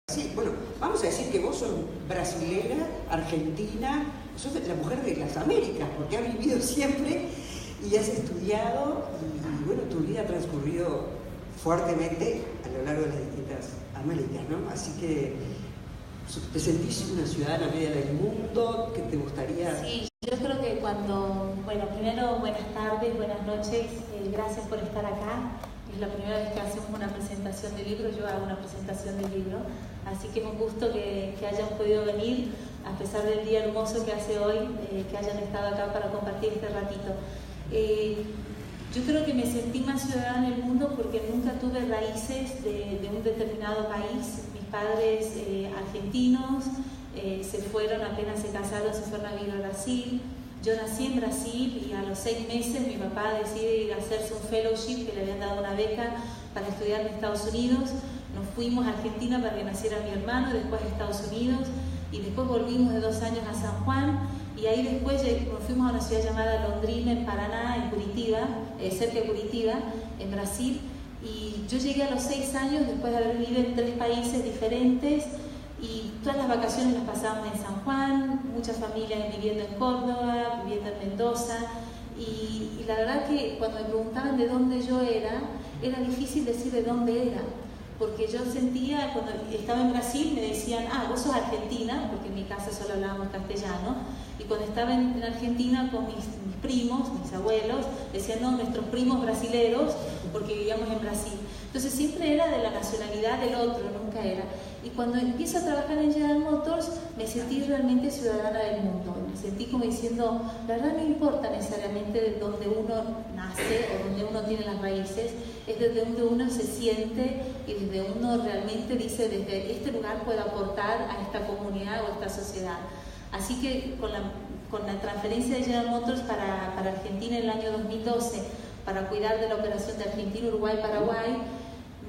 Sí, bueno, vamos a decir que vos sos brasilera, argentina, sos la mujer de las Américas, porque has vivido siempre y has estudiado y bueno, tu vida ha transcurrido fuertemente a lo largo de las distintas Américas, ¿no? Así que ¿te sentís una ciudadana media del mundo? ¿Qué te gustaría? Sí, yo creo que bueno, primero buenas tardes, buenas noches, gracias por estar acá. Es la primera vez que hacemos una presentación de libro, yo hago una presentación de libro, así que es un gusto que hayan podido venir, a pesar del día hermoso que hace hoy, que hayan estado acá para compartir este ratito. Yo creo que me sentí más ciudadana del mundo porque nunca tuve raíces de un determinado país. Mis padres argentinos se fueron, apenas se casaron, se fueron a vivir a Brasil. Yo nací en Brasil y a los 6 meses mi papá decide ir a hacerse un fellowship, que le habían dado una beca para estudiar en Estados Unidos. Nos fuimos a Argentina para que naciera mi hermano, después a Estados Unidos, y después volvimos de 2 años a San Juan, y ahí después nos fuimos a una ciudad llamada Londrina, en Paraná, en Curitiba, cerca de Curitiba, en Brasil. Y yo llegué a los 6 años después de haber vivido en 3 países diferentes, y todas las vacaciones las pasábamos en San Juan, muchas familias viviendo en Córdoba, viviendo en Mendoza, y la verdad que cuando me preguntaban de dónde yo era difícil decir de dónde era, porque yo sentía, cuando estaba en Brasil me decían, vos sos argentina, porque en mi casa solo hablábamos castellano, y cuando estaba en Argentina con mis primos, mis abuelos, decían, no, nuestros primos brasileros, porque vivíamos en Brasil. Entonces siempre era de la nacionalidad del otro, nunca era. Y cuando empiezo a trabajar en General Motors, me sentí realmente ciudadana del mundo. Me sentí como diciendo, la verdad no importa necesariamente de dónde uno nace o donde uno tiene las raíces, es desde donde uno se siente y desde uno realmente dice, desde este lugar puedo aportar a esta comunidad o a esta sociedad. Así que con la transferencia de General Motors para Argentina en el año 2012, para cuidar de la operación de Argentina, Uruguay, Paraguay,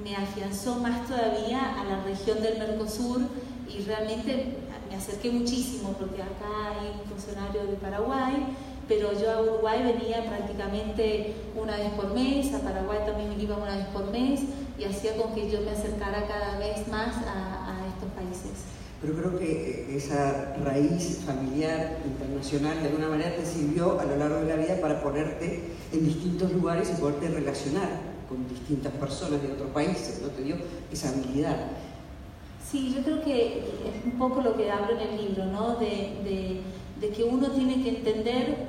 me afianzó más todavía a la región del Mercosur y realmente me acerqué muchísimo porque acá hay un funcionario de Paraguay, pero yo a Uruguay venía prácticamente una vez por mes, a Paraguay también me iba una vez por mes y hacía con que yo me acercara cada vez más a estos países. Pero creo que esa raíz familiar, internacional, de alguna manera te sirvió a lo largo de la vida para ponerte en distintos lugares y poderte relacionar con distintas personas de otros países, ¿no? Te dio esa habilidad. Sí, yo creo que es un poco lo que hablo en el libro, ¿no? De que uno tiene que entender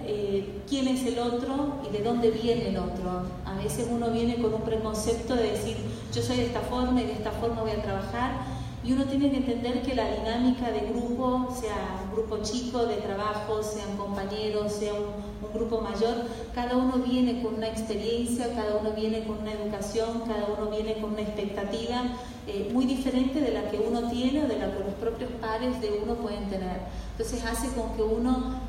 quién es el otro y de dónde viene el otro. A veces uno viene con un preconcepto de decir, yo soy de esta forma y de esta forma voy a trabajar. Y uno tiene que entender que la dinámica de grupo, sea un grupo chico de trabajo, sean compañeros, sea un grupo mayor, cada uno viene con una experiencia, cada uno viene con una educación, cada uno viene con una expectativa muy diferente de la que uno tiene o de la que los propios pares de uno pueden tener. Entonces hace con que uno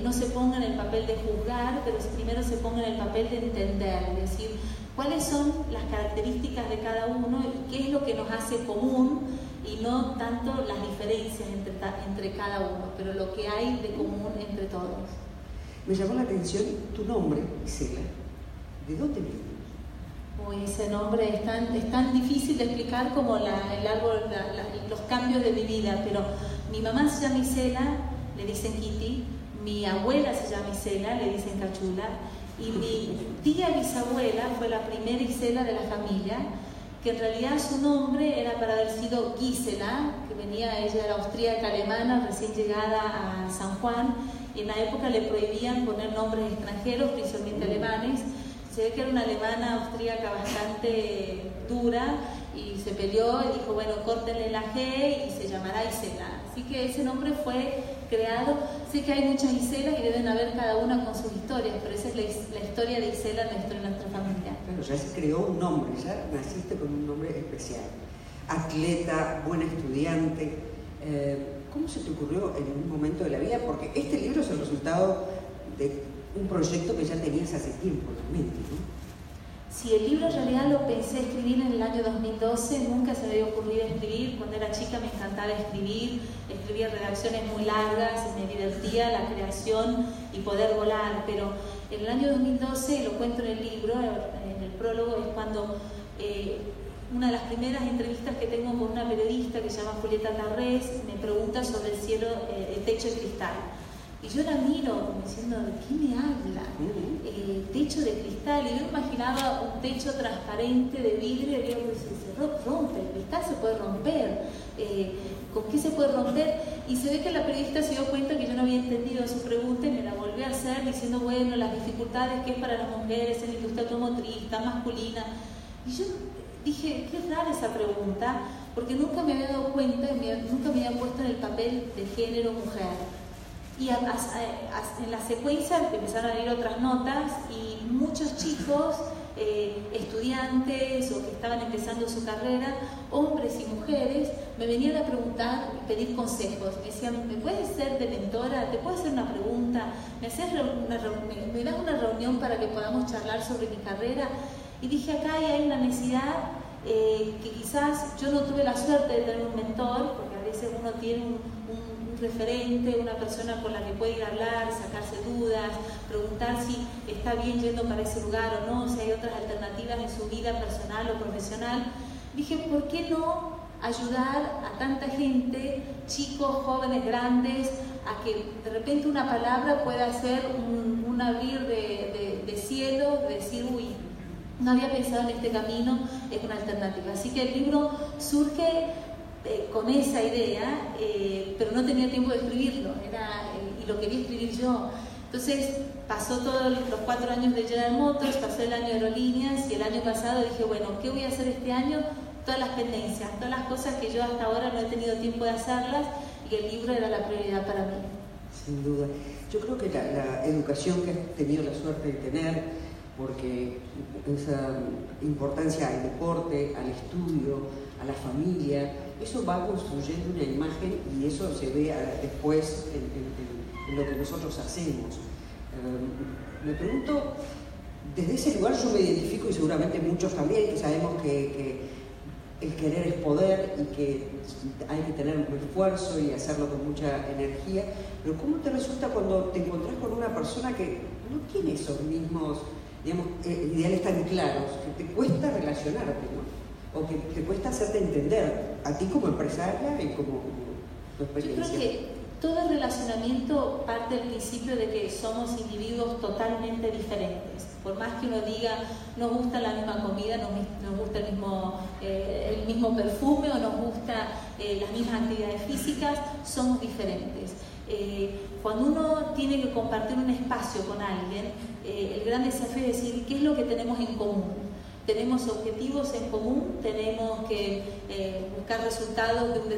no se ponga en el papel de juzgar, pero primero se ponga en el papel de entender, es decir, cuáles son las características de cada uno y qué es lo que nos hace común, y no tanto las diferencias entre cada uno, pero lo que hay de común entre todos. Me llamó la atención tu nombre, Gisela. ¿De dónde viene? Ese nombre es tan difícil de explicar como el árbol, los cambios de mi vida, pero mi mamá se llama Isela, le dicen Kitty, mi abuela se llama Isela, le dicen Cachula, y mi tía bisabuela fue la primera Isela de la familia, que en realidad su nombre era para haber sido Gisela, que ella era austríaca alemana, recién llegada a San Juan, y en la época le prohibían poner nombres extranjeros, principalmente alemanes. Se ve que era una alemana austríaca bastante dura, y se peleó y dijo, bueno, córtenle la G y se llamará Isela. Así que ese nombre fue creado. Sé que hay muchas Iselas y deben haber cada una con sus historias, pero esa es la historia de Isela, la historia de nuestra familia. Claro, ya se creó un nombre, ya naciste con un nombre especial. Atleta, buena estudiante. ¿Cómo se te ocurrió en un momento de la vida? Porque este libro es el resultado de un proyecto que ya tenías hace tiempo en la mente, ¿no? Sí, el libro en realidad lo pensé escribir en el año 2012, nunca se me había ocurrido escribir. Cuando era chica me encantaba escribir, escribía redacciones muy largas, me divertía la creación y poder volar, pero en el año 2012, y lo cuento en el libro, en el prólogo, es cuando una de las primeras entrevistas que tengo con una periodista que se llama Julieta Tarrés, me pregunta sobre el cielo, el techo de cristal. Y yo la miro como diciendo, ¿de qué me habla? Techo de cristal. Y yo imaginaba un techo transparente de vidrio y digo, se rompe, el cristal se puede romper. ¿Con qué se puede romper? Y se ve que la periodista se dio cuenta que yo no había entendido su pregunta y me la volvió a hacer diciendo, bueno, las dificultades que es para las mujeres en la industria automotriz, tan masculina. Y yo dije, qué rara esa pregunta, porque nunca me había dado cuenta, nunca me había puesto en el papel de género mujer. Y en la secuencia empezaron a ir otras notas y muchos chicos, estudiantes o que estaban empezando su carrera, hombres y mujeres, me venían a preguntar y pedir consejos. Me decían, ¿me puedes ser de mentora? ¿Te puedo hacer una pregunta? ¿Me das una reunión para que podamos charlar sobre mi carrera? Y dije, acá hay una necesidad que quizás yo no tuve la suerte de tener un mentor, porque a veces uno tiene un referente, una persona con la que puede ir a hablar, sacarse dudas, preguntar si está bien yendo para ese lugar o no, si hay otras alternativas en su vida personal o profesional. Dije, ¿por qué no ayudar a tanta gente, chicos, jóvenes, grandes, a que de repente una palabra pueda ser un abrir de cielo, de decir, uy, no había pensado en este camino, es una alternativa. Así que el libro surge con esa idea, pero no tenía tiempo de escribirlo, y lo quería escribir yo. Entonces pasó todos los 4 años de General Motors, pasó el año de Aerolíneas y el año pasado dije, bueno, ¿qué voy a hacer este año? Todas las pendencias, todas las cosas que yo hasta ahora no he tenido tiempo de hacerlas, y el libro era la prioridad para mí. Sin duda. Yo creo que la educación que has tenido la suerte de tener, porque esa importancia al deporte, al estudio, a la familia, eso va construyendo una imagen y eso se ve después en lo que nosotros hacemos. Me pregunto, desde ese lugar yo me identifico, y seguramente muchos también, que sabemos que el querer es poder y que hay que tener un esfuerzo y hacerlo con mucha energía, pero ¿cómo te resulta cuando te encontrás con una persona que no tiene esos mismos, digamos, ideales tan claros, que te cuesta relacionarte, ¿no? O que te cuesta hacerte entender a ti como empresaria y como tu experiencia? Yo creo que todo relacionamiento parte del principio de que somos individuos totalmente diferentes. Por más que uno diga, nos gusta la misma comida, nos gusta el mismo perfume o nos gusta las mismas actividades físicas, somos diferentes. Cuando uno tiene que compartir un espacio con alguien, el gran desafío es decir, ¿qué es lo que tenemos en común? Tenemos objetivos en común, tenemos que buscar resultados de una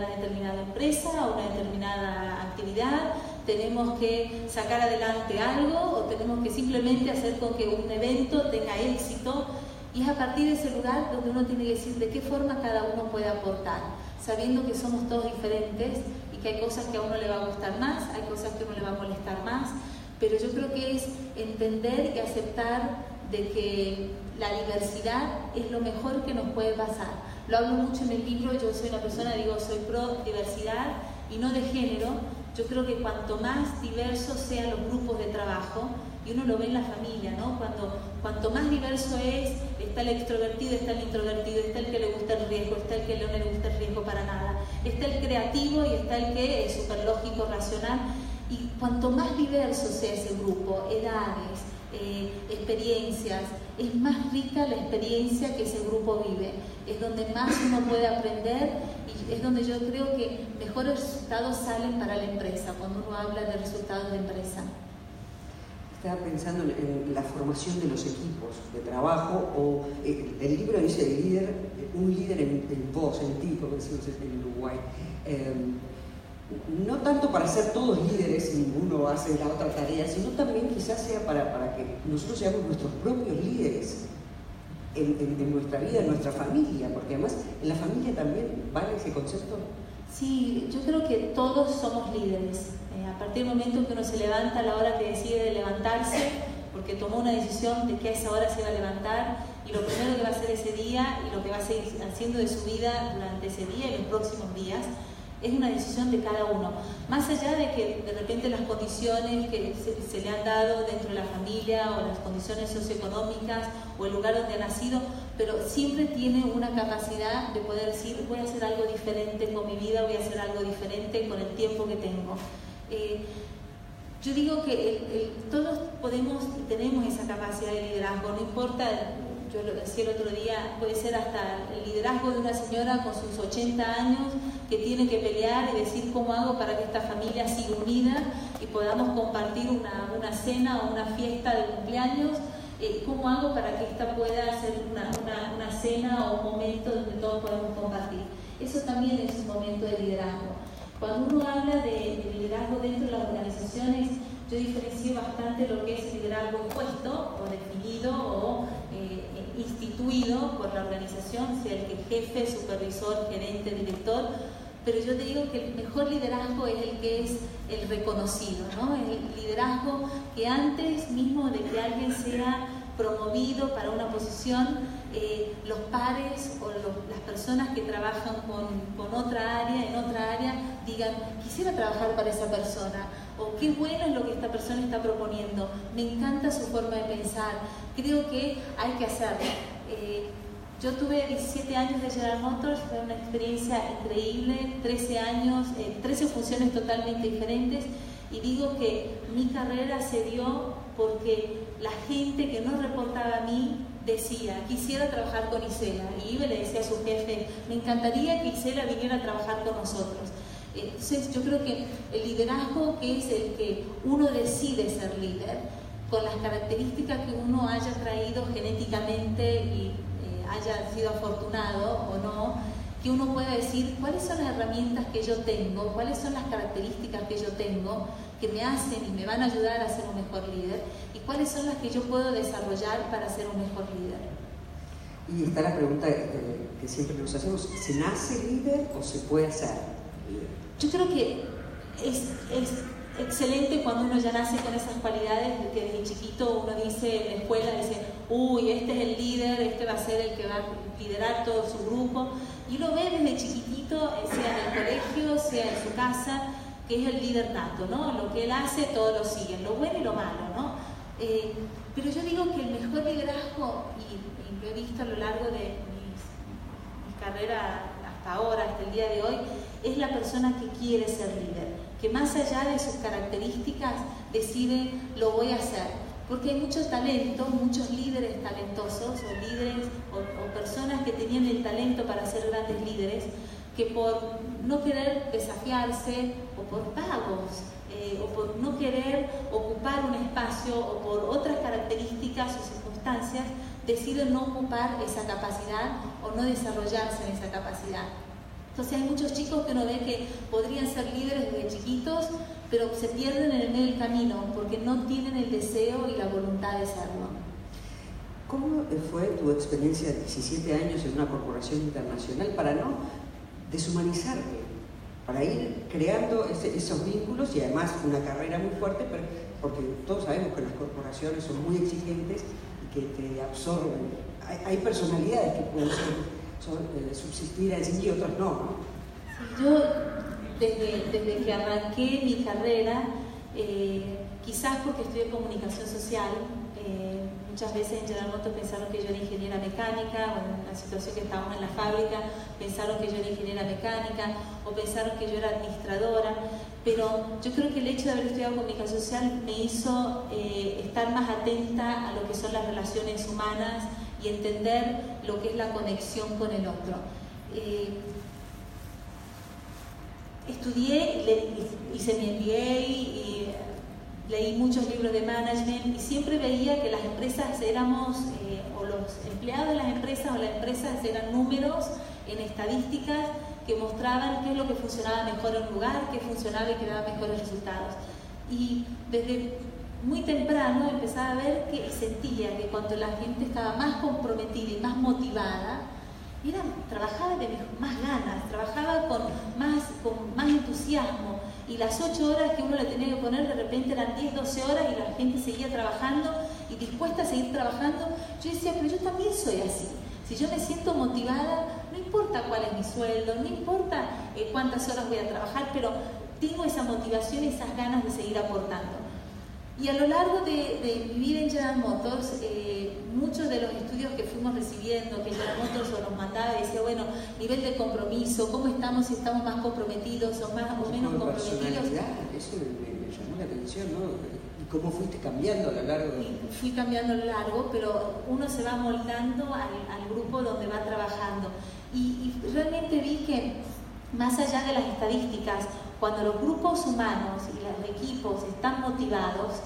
determinada empresa o una determinada actividad, tenemos que sacar adelante algo o tenemos que simplemente hacer con que un evento tenga éxito, y es a partir de ese lugar donde uno tiene que decir de qué forma cada uno puede aportar, sabiendo que somos todos diferentes y que hay cosas que a uno le va a gustar más, hay cosas que a uno le va a molestar más, pero yo creo que es entender y aceptar de que la diversidad es lo mejor que nos puede pasar. Lo hablo mucho en el libro, yo soy una persona, digo, soy pro diversidad y no de género. Yo creo que cuanto más diversos sean los grupos de trabajo, y uno lo ve en la familia, ¿no? Cuanto más diverso es, está el extrovertido, está el introvertido, está el que le gusta el riesgo, está el que no le gusta el riesgo para nada, está el creativo y está el que es súper lógico, racional, y cuanto más diverso sea ese grupo, edades, experiencias, es más rica la experiencia que ese grupo vive, es donde más uno puede aprender y es donde yo creo que mejores resultados salen para la empresa, cuando uno habla de resultados de empresa. Estaba pensando en la formación de los equipos de trabajo, o el libro dice un líder en vos, en ti, como decimos en Uruguay. No tanto para ser todos líderes y ninguno hace la otra tarea, sino también quizás sea para que nosotros seamos nuestros propios líderes en nuestra vida, en nuestra familia, porque además en la familia también vale ese concepto. Sí, yo creo que todos somos líderes. A partir del momento que uno se levanta, a la hora que decide de levantarse, porque tomó una decisión de que a esa hora se va a levantar, y lo primero que va a hacer ese día y lo que va a seguir haciendo de su vida durante ese día y los próximos días, es una decisión de cada uno. Más allá de que de repente las condiciones que se le han dado dentro de la familia o las condiciones socioeconómicas o el lugar donde ha nacido, pero siempre tiene una capacidad de poder decir, voy a hacer algo diferente con mi vida, voy a hacer algo diferente con el tiempo que tengo. Yo digo que todos podemos y tenemos esa capacidad de liderazgo, no importa, yo lo decía el otro día, puede ser hasta el liderazgo de una señora con sus 80 años que tiene que pelear y decir cómo hago para que esta familia siga unida y podamos compartir una cena o una fiesta de cumpleaños, cómo hago para que esta pueda ser una cena o un momento donde todos podemos compartir. Eso también es un momento de liderazgo. Cuando uno habla de liderazgo dentro de las organizaciones, yo diferencio bastante lo que es el liderazgo impuesto o definido o instituido por la organización, sea el que jefe, supervisor, gerente, director, pero yo te digo que el mejor liderazgo es el que es el reconocido, ¿no? El liderazgo que antes mismo de que alguien sea promovido para una posición, los pares o las personas que trabajan con otra área, en otra área, digan, quisiera trabajar para esa persona, o qué bueno es lo que esta persona está proponiendo, me encanta su forma de pensar, creo que hay que hacerlo. Yo tuve 17 años de General Motors, fue una experiencia increíble, 13 años, 13 funciones totalmente diferentes, y digo que mi carrera se dio porque la gente que no reportaba a mí decía, quisiera trabajar con Isela, y iba y le decía a su jefe, me encantaría que Isela viniera a trabajar con nosotros. Entonces yo creo que el liderazgo, que es el que uno decide ser líder, con las características que uno haya traído genéticamente y haya sido afortunado o no, que uno pueda decir cuáles son las herramientas que yo tengo, cuáles son las características que yo tengo que me hacen y me van a ayudar a ser un mejor líder, y cuáles son las que yo puedo desarrollar para ser un mejor líder. Y está la pregunta que siempre nos hacemos, ¿se nace líder o se puede hacer líder? Yo creo que es excelente cuando uno ya nace con esas cualidades, que desde chiquito uno dice en la escuela, dice, uy, este es el líder, este va a ser el que va a liderar todo su grupo, y lo ve desde chiquitito, sea en el colegio, sea en su casa, que es el líder nato, ¿no? Lo que él hace, todos lo siguen, lo bueno y lo malo, ¿no? Pero yo digo que el mejor liderazgo, y lo he visto a lo largo de mi carrera hasta ahora, hasta el día de hoy, es la persona que quiere ser líder, que más allá de sus características decide, lo voy a hacer. Porque hay mucho talento, muchos líderes talentosos o líderes o personas que tenían el talento para ser grandes líderes, que por no querer desafiarse o por pagos o por no querer ocupar un espacio o por otras características o circunstancias, deciden no ocupar esa capacidad o no desarrollarse en esa capacidad. Entonces hay muchos chicos que uno ve que podrían ser líderes desde chiquitos, pero se pierden en el medio del camino porque no tienen el deseo y la voluntad de serlo. ¿Cómo fue tu experiencia de 17 años en una corporación internacional para no deshumanizarte, para ir creando esos vínculos y además una carrera muy fuerte, pero, porque todos sabemos que las corporaciones son muy exigentes y que te absorben? Hay personalidades que pueden subsistir allí y otros no, ¿no? Sí, yo desde que arranqué mi carrera, quizás porque estudié comunicación social, muchas veces en General Motors pensaron que yo era ingeniera mecánica, o en la situación que estábamos en la fábrica pensaron que yo era ingeniera mecánica, o pensaron que yo era administradora, pero yo creo que el hecho de haber estudiado comunicación social me hizo estar más atenta a lo que son las relaciones humanas y entender lo que es la conexión con el otro. Estudié, hice mi MBA y leí muchos libros de management y siempre veía que las empresas éramos, o los empleados de las empresas o las empresas eran números en estadísticas que mostraban qué es lo que funcionaba mejor en un lugar, qué funcionaba y que daba mejores resultados. Y desde muy temprano empezaba a ver que sentía que cuando la gente estaba más comprometida y más motivada, trabajaba de más ganas, trabajaba con más entusiasmo, y las 8 horas que uno le tenía que poner de repente eran 10, 12 horas y la gente seguía trabajando y dispuesta a seguir trabajando. Yo decía, pero yo también soy así. Si yo me siento motivada, no importa cuál es mi sueldo, no importa cuántas horas voy a trabajar, pero tengo esa motivación y esas ganas de seguir aportando. Y a lo largo de mi vida en General Motors, muchos de los estudios que fuimos recibiendo, que General Motors nos mandaba, decía, bueno, nivel de compromiso, ¿cómo estamos? Si estamos más comprometidos o más o menos comprometidos. Eso me llamó la atención, ¿no? ¿Y cómo fuiste cambiando a lo largo? Fui cambiando a lo largo, pero uno se va moldando al grupo donde va trabajando. Y realmente vi que, más allá de las estadísticas, cuando los grupos humanos y los equipos están motivados,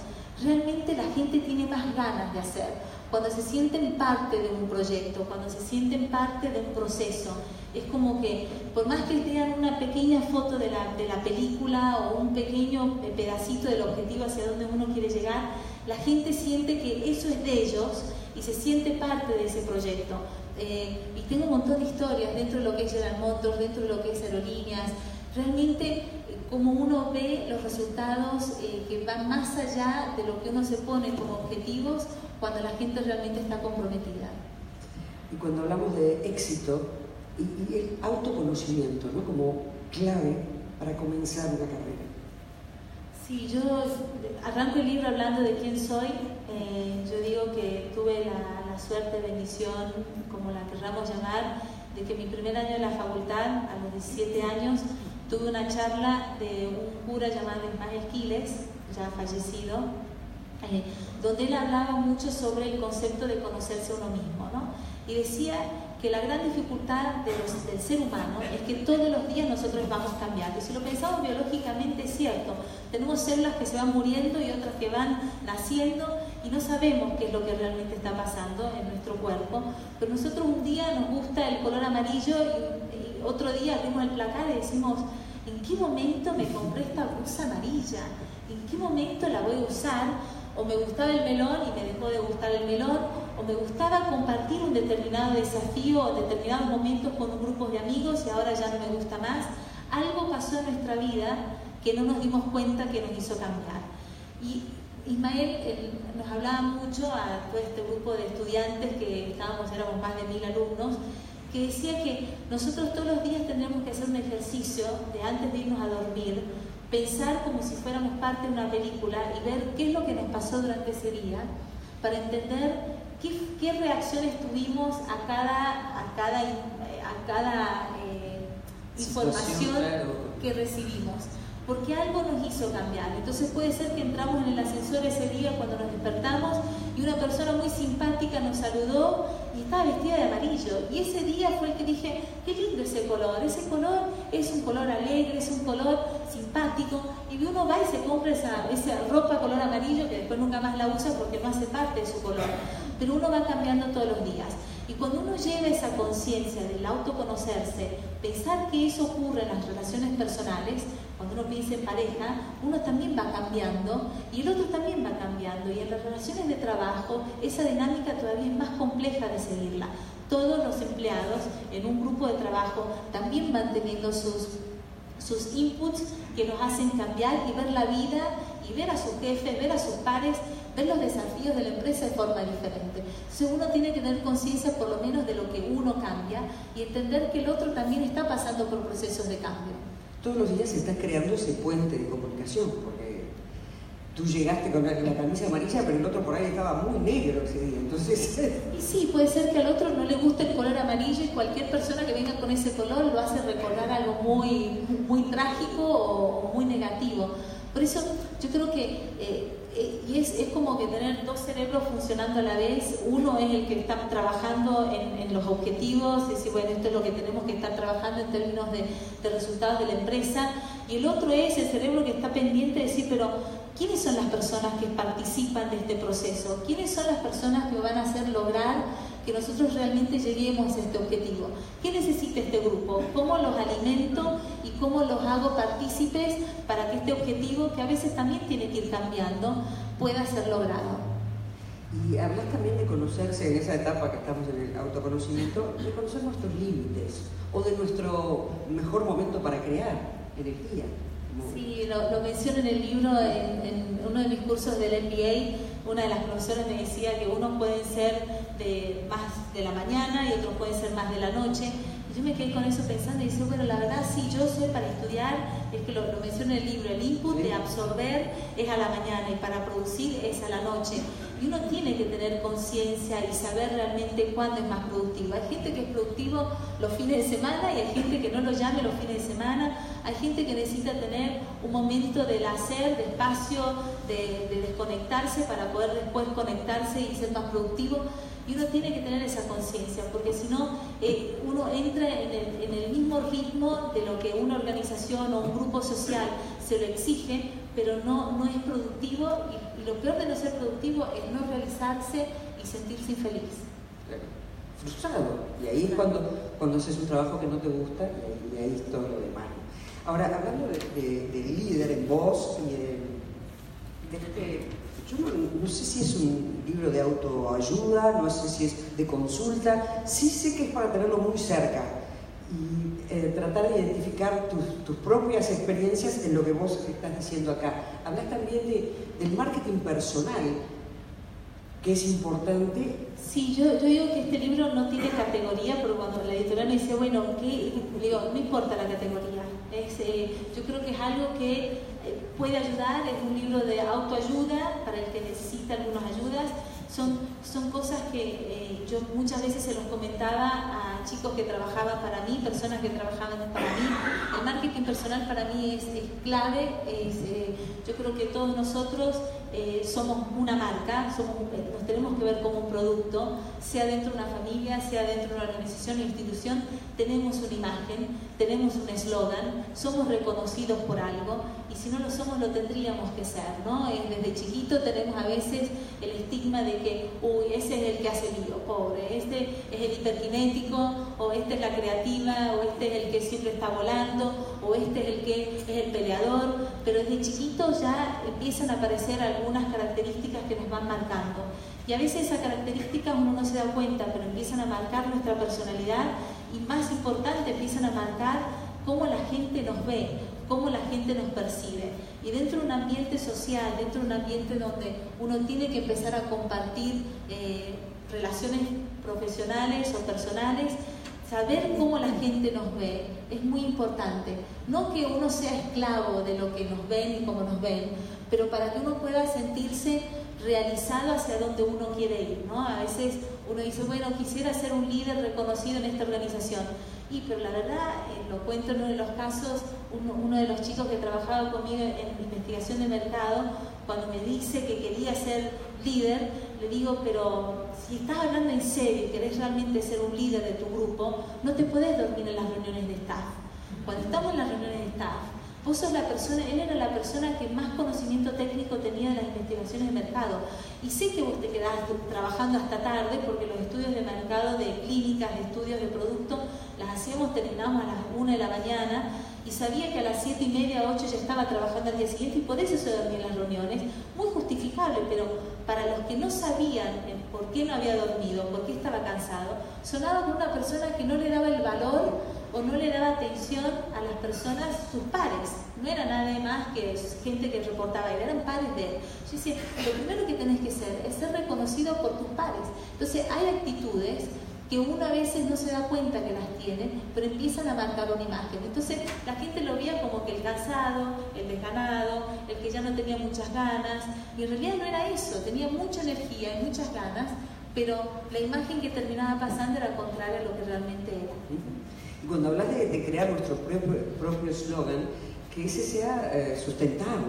realmente la gente tiene más ganas de hacer. Cuando se sienten parte de un proyecto, cuando se sienten parte de un proceso, es como que, por más que vean una pequeña foto de la película o un pequeño pedacito del objetivo hacia donde uno quiere llegar, la gente siente que eso es de ellos y se siente parte de ese proyecto. Y tengo un montón de historias dentro de lo que es General Motors, dentro de lo que es aerolíneas. Realmente, como uno ve los resultados que van más allá de lo que uno se pone como objetivos cuando la gente realmente está comprometida. Y cuando hablamos de éxito y el autoconocimiento, ¿no? Como clave para comenzar una carrera. Sí, yo arranco el libro hablando de quién soy. Yo digo que tuve la suerte, bendición, como la querramos llamar, de que mi primer año en la facultad, a los 17 años, tuve una charla de un cura llamado Ismael Quiles, ya fallecido, donde él hablaba mucho sobre el concepto de conocerse a uno mismo, ¿no? Y decía que la gran dificultad del ser humano es que todos los días nosotros vamos cambiando. Si lo pensamos biológicamente es cierto, tenemos células que se van muriendo y otras que van naciendo y no sabemos qué es lo que realmente está pasando en nuestro cuerpo, pero nosotros un día nos gusta el color amarillo y otro día abrimos el placar y decimos, ¿en qué momento me compré esta blusa amarilla? ¿En qué momento la voy a usar? O me gustaba el melón y me dejó de gustar el melón, o me gustaba compartir un determinado desafío o determinados momentos con un grupo de amigos y ahora ya no me gusta más. Algo pasó en nuestra vida que no nos dimos cuenta que nos hizo cambiar. Y Ismael nos hablaba mucho a todo este grupo de estudiantes que éramos más de 1000 alumnos, que decía que nosotros todos los días tendríamos que hacer un ejercicio de antes de irnos a dormir, pensar como si fuéramos parte de una película y ver qué es lo que nos pasó durante ese día para entender qué reacciones tuvimos a cada información que recibimos, porque algo nos hizo cambiar. Entonces puede ser que entramos en el ascensor ese día cuando nos despertamos y una persona muy simpática nos saludó y estaba vestida de amarillo, y ese día fue el que dije, qué lindo ese color es un color alegre, es un color simpático, y uno va y se compra esa ropa color amarillo que después nunca más la usa porque no hace parte de su color, pero uno va cambiando todos los días. Y cuando uno lleva esa conciencia del autoconocerse, pensar que eso ocurre en las relaciones personales, cuando uno piensa en pareja, uno también va cambiando y el otro también va cambiando. Y en las relaciones de trabajo, esa dinámica todavía es más compleja de seguirla. Todos los empleados en un grupo de trabajo también van teniendo sus inputs que nos hacen cambiar y ver la vida y ver a sus jefes, ver a sus pares, ver los desafíos de la empresa de forma diferente. Entonces uno tiene que tener conciencia por lo menos de lo que uno cambia y entender que el otro también está pasando por procesos de cambio. Todos los días se está creando ese puente de comunicación, porque tú llegaste con la camisa amarilla, pero el otro por ahí estaba muy negro ese día, entonces... Y sí, puede ser que al otro no le guste el color amarillo y cualquier persona que venga con ese color lo hace recordar algo muy, muy trágico o muy negativo. Por eso yo creo que y es como que tener dos cerebros funcionando a la vez. Uno es el que está trabajando en los objetivos, decir, bueno, esto es lo que tenemos que estar trabajando en términos de resultados de la empresa, y el otro es el cerebro que está pendiente de decir, pero ¿quiénes son las personas que participan de este proceso? ¿Quiénes son las personas que van a hacer lograr que nosotros realmente lleguemos a este objetivo? ¿Qué necesita este grupo? ¿Cómo los alimento y cómo los hago partícipes para que este objetivo, que a veces también tiene que ir cambiando, pueda ser logrado? Y hablas también de conocerse en esa etapa que estamos en el autoconocimiento, de conocer nuestros límites o de nuestro mejor momento para crear energía. Sí, lo menciono en el libro, en uno de mis cursos del MBA, una de las profesoras me decía que unos pueden ser más de la mañana y otros pueden ser más de la noche. Yo me quedé con eso pensando y dije, bueno, la verdad sí, yo sé para estudiar, es que lo menciono en el libro, el input de absorber es a la mañana y para producir es a la noche. Y uno tiene que tener conciencia y saber realmente cuándo es más productivo. Hay gente que es productivo los fines de semana y hay gente que no lo llame los fines de semana. Hay gente que necesita tener un momento del hacer, de espacio, de desconectarse para poder después conectarse y ser más productivo. Y uno tiene que tener esa conciencia, porque si no, uno entra en el mismo ritmo de lo que una organización o un grupo social se lo exige, pero no es productivo, y lo peor de no ser productivo es no realizarse y sentirse infeliz. Frustrado. Y ahí es cuando haces un trabajo que no te gusta, y ahí es todo lo demás. Ahora, hablando de líder en voz y yo no sé si es un libro de autoayuda, no sé si es de consulta, sí sé que es para tenerlo muy cerca y tratar de identificar tus propias experiencias en lo que vos estás diciendo acá. Hablas también del marketing personal, que es importante. Sí, yo digo que este libro no tiene categoría, pero cuando la editorial me dice, bueno, ¿qué? Le digo, no importa la categoría. Yo creo que es algo que puede ayudar, es un libro de autoayuda para el que necesita algunas ayudas. Son cosas que yo muchas veces se los comentaba a chicos que trabajaban para mí, personas que trabajaban para mí. El marketing personal para mí es clave. Yo creo que todos nosotros somos una marca, nos tenemos que ver como un producto, sea dentro de una familia, sea dentro de una organización o institución. Tenemos una imagen, tenemos un eslogan, somos reconocidos por algo, y si no lo somos lo tendríamos que ser, ¿no? Desde chiquito tenemos a veces el estigma de que, uy, ese es el que hace lío, pobre, este es el hiperkinético, o este es la creativa, o este es el que siempre está volando, o este es el que es el peleador, pero desde chiquitos ya empiezan a aparecer algunas características que nos van marcando. Y a veces esas características uno no se da cuenta, pero empiezan a marcar nuestra personalidad y, más importante, empiezan a marcar cómo la gente nos ve, cómo la gente nos percibe. Y dentro de un ambiente social, dentro de un ambiente donde uno tiene que empezar a compartir relaciones profesionales o personales, saber cómo la gente nos ve es muy importante. No que uno sea esclavo de lo que nos ven y cómo nos ven, pero para que uno pueda sentirse realizado hacia donde uno quiere ir, ¿no? A veces uno dice, bueno, quisiera ser un líder reconocido en esta organización. Pero la verdad, lo cuento en uno de los casos, uno de los chicos que trabajaba conmigo en investigación de mercado, cuando me dice que quería ser líder, le digo, pero si estás hablando en serio y querés realmente ser un líder de tu grupo, no te podés dormir en las reuniones de staff. Cuando estamos en las reuniones de staff, vos sos la persona, él era la persona que más conocimiento técnico tenía de las investigaciones de mercado. Y sé que vos te quedás trabajando hasta tarde, porque los estudios de mercado, de clínicas, de estudios de producto, las hacíamos, terminábamos a las 1 de la mañana, y sabía que a las 7:30, 8 ya estaba trabajando al día siguiente, y por eso se dormía en las reuniones. Muy justificable, pero para los que no sabían por qué no había dormido, por qué estaba cansado, sonaba como una persona que no le daba el valor o no le daba atención a las personas, sus pares. No era nada más que gente que reportaba, eran pares de él. Yo decía, lo primero que tenés que ser es ser reconocido por tus pares. Entonces hay actitudes que uno a veces no se da cuenta que las tiene, pero empiezan a marcar una imagen. Entonces la gente lo veía como que el cansado, el desganado, el que ya no tenía muchas ganas, y en realidad no era eso, tenía mucha energía y muchas ganas, pero la imagen que terminaba pasando era contraria a lo que realmente era. Y cuando hablas de crear nuestro propio eslogan, que ese sea sustentable,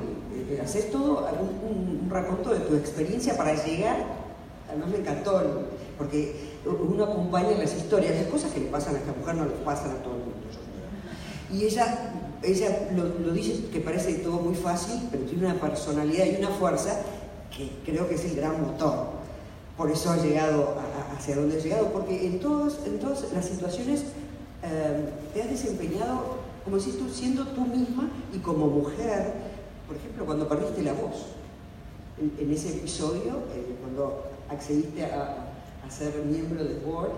hacer todo un raconto de tu experiencia para llegar. Además me encantó, porque uno acompaña las historias, las cosas que le pasan a esta mujer no le pasan a todo el mundo. Y ella lo dice, que parece todo muy fácil, pero tiene una personalidad y una fuerza que creo que es el gran motor. Por eso ha llegado hacia donde ha llegado, porque en todas las situaciones te has desempeñado, como si tú siendo tú misma y como mujer. Por ejemplo, cuando perdiste la voz, en ese episodio, cuando accediste a ser miembro del board,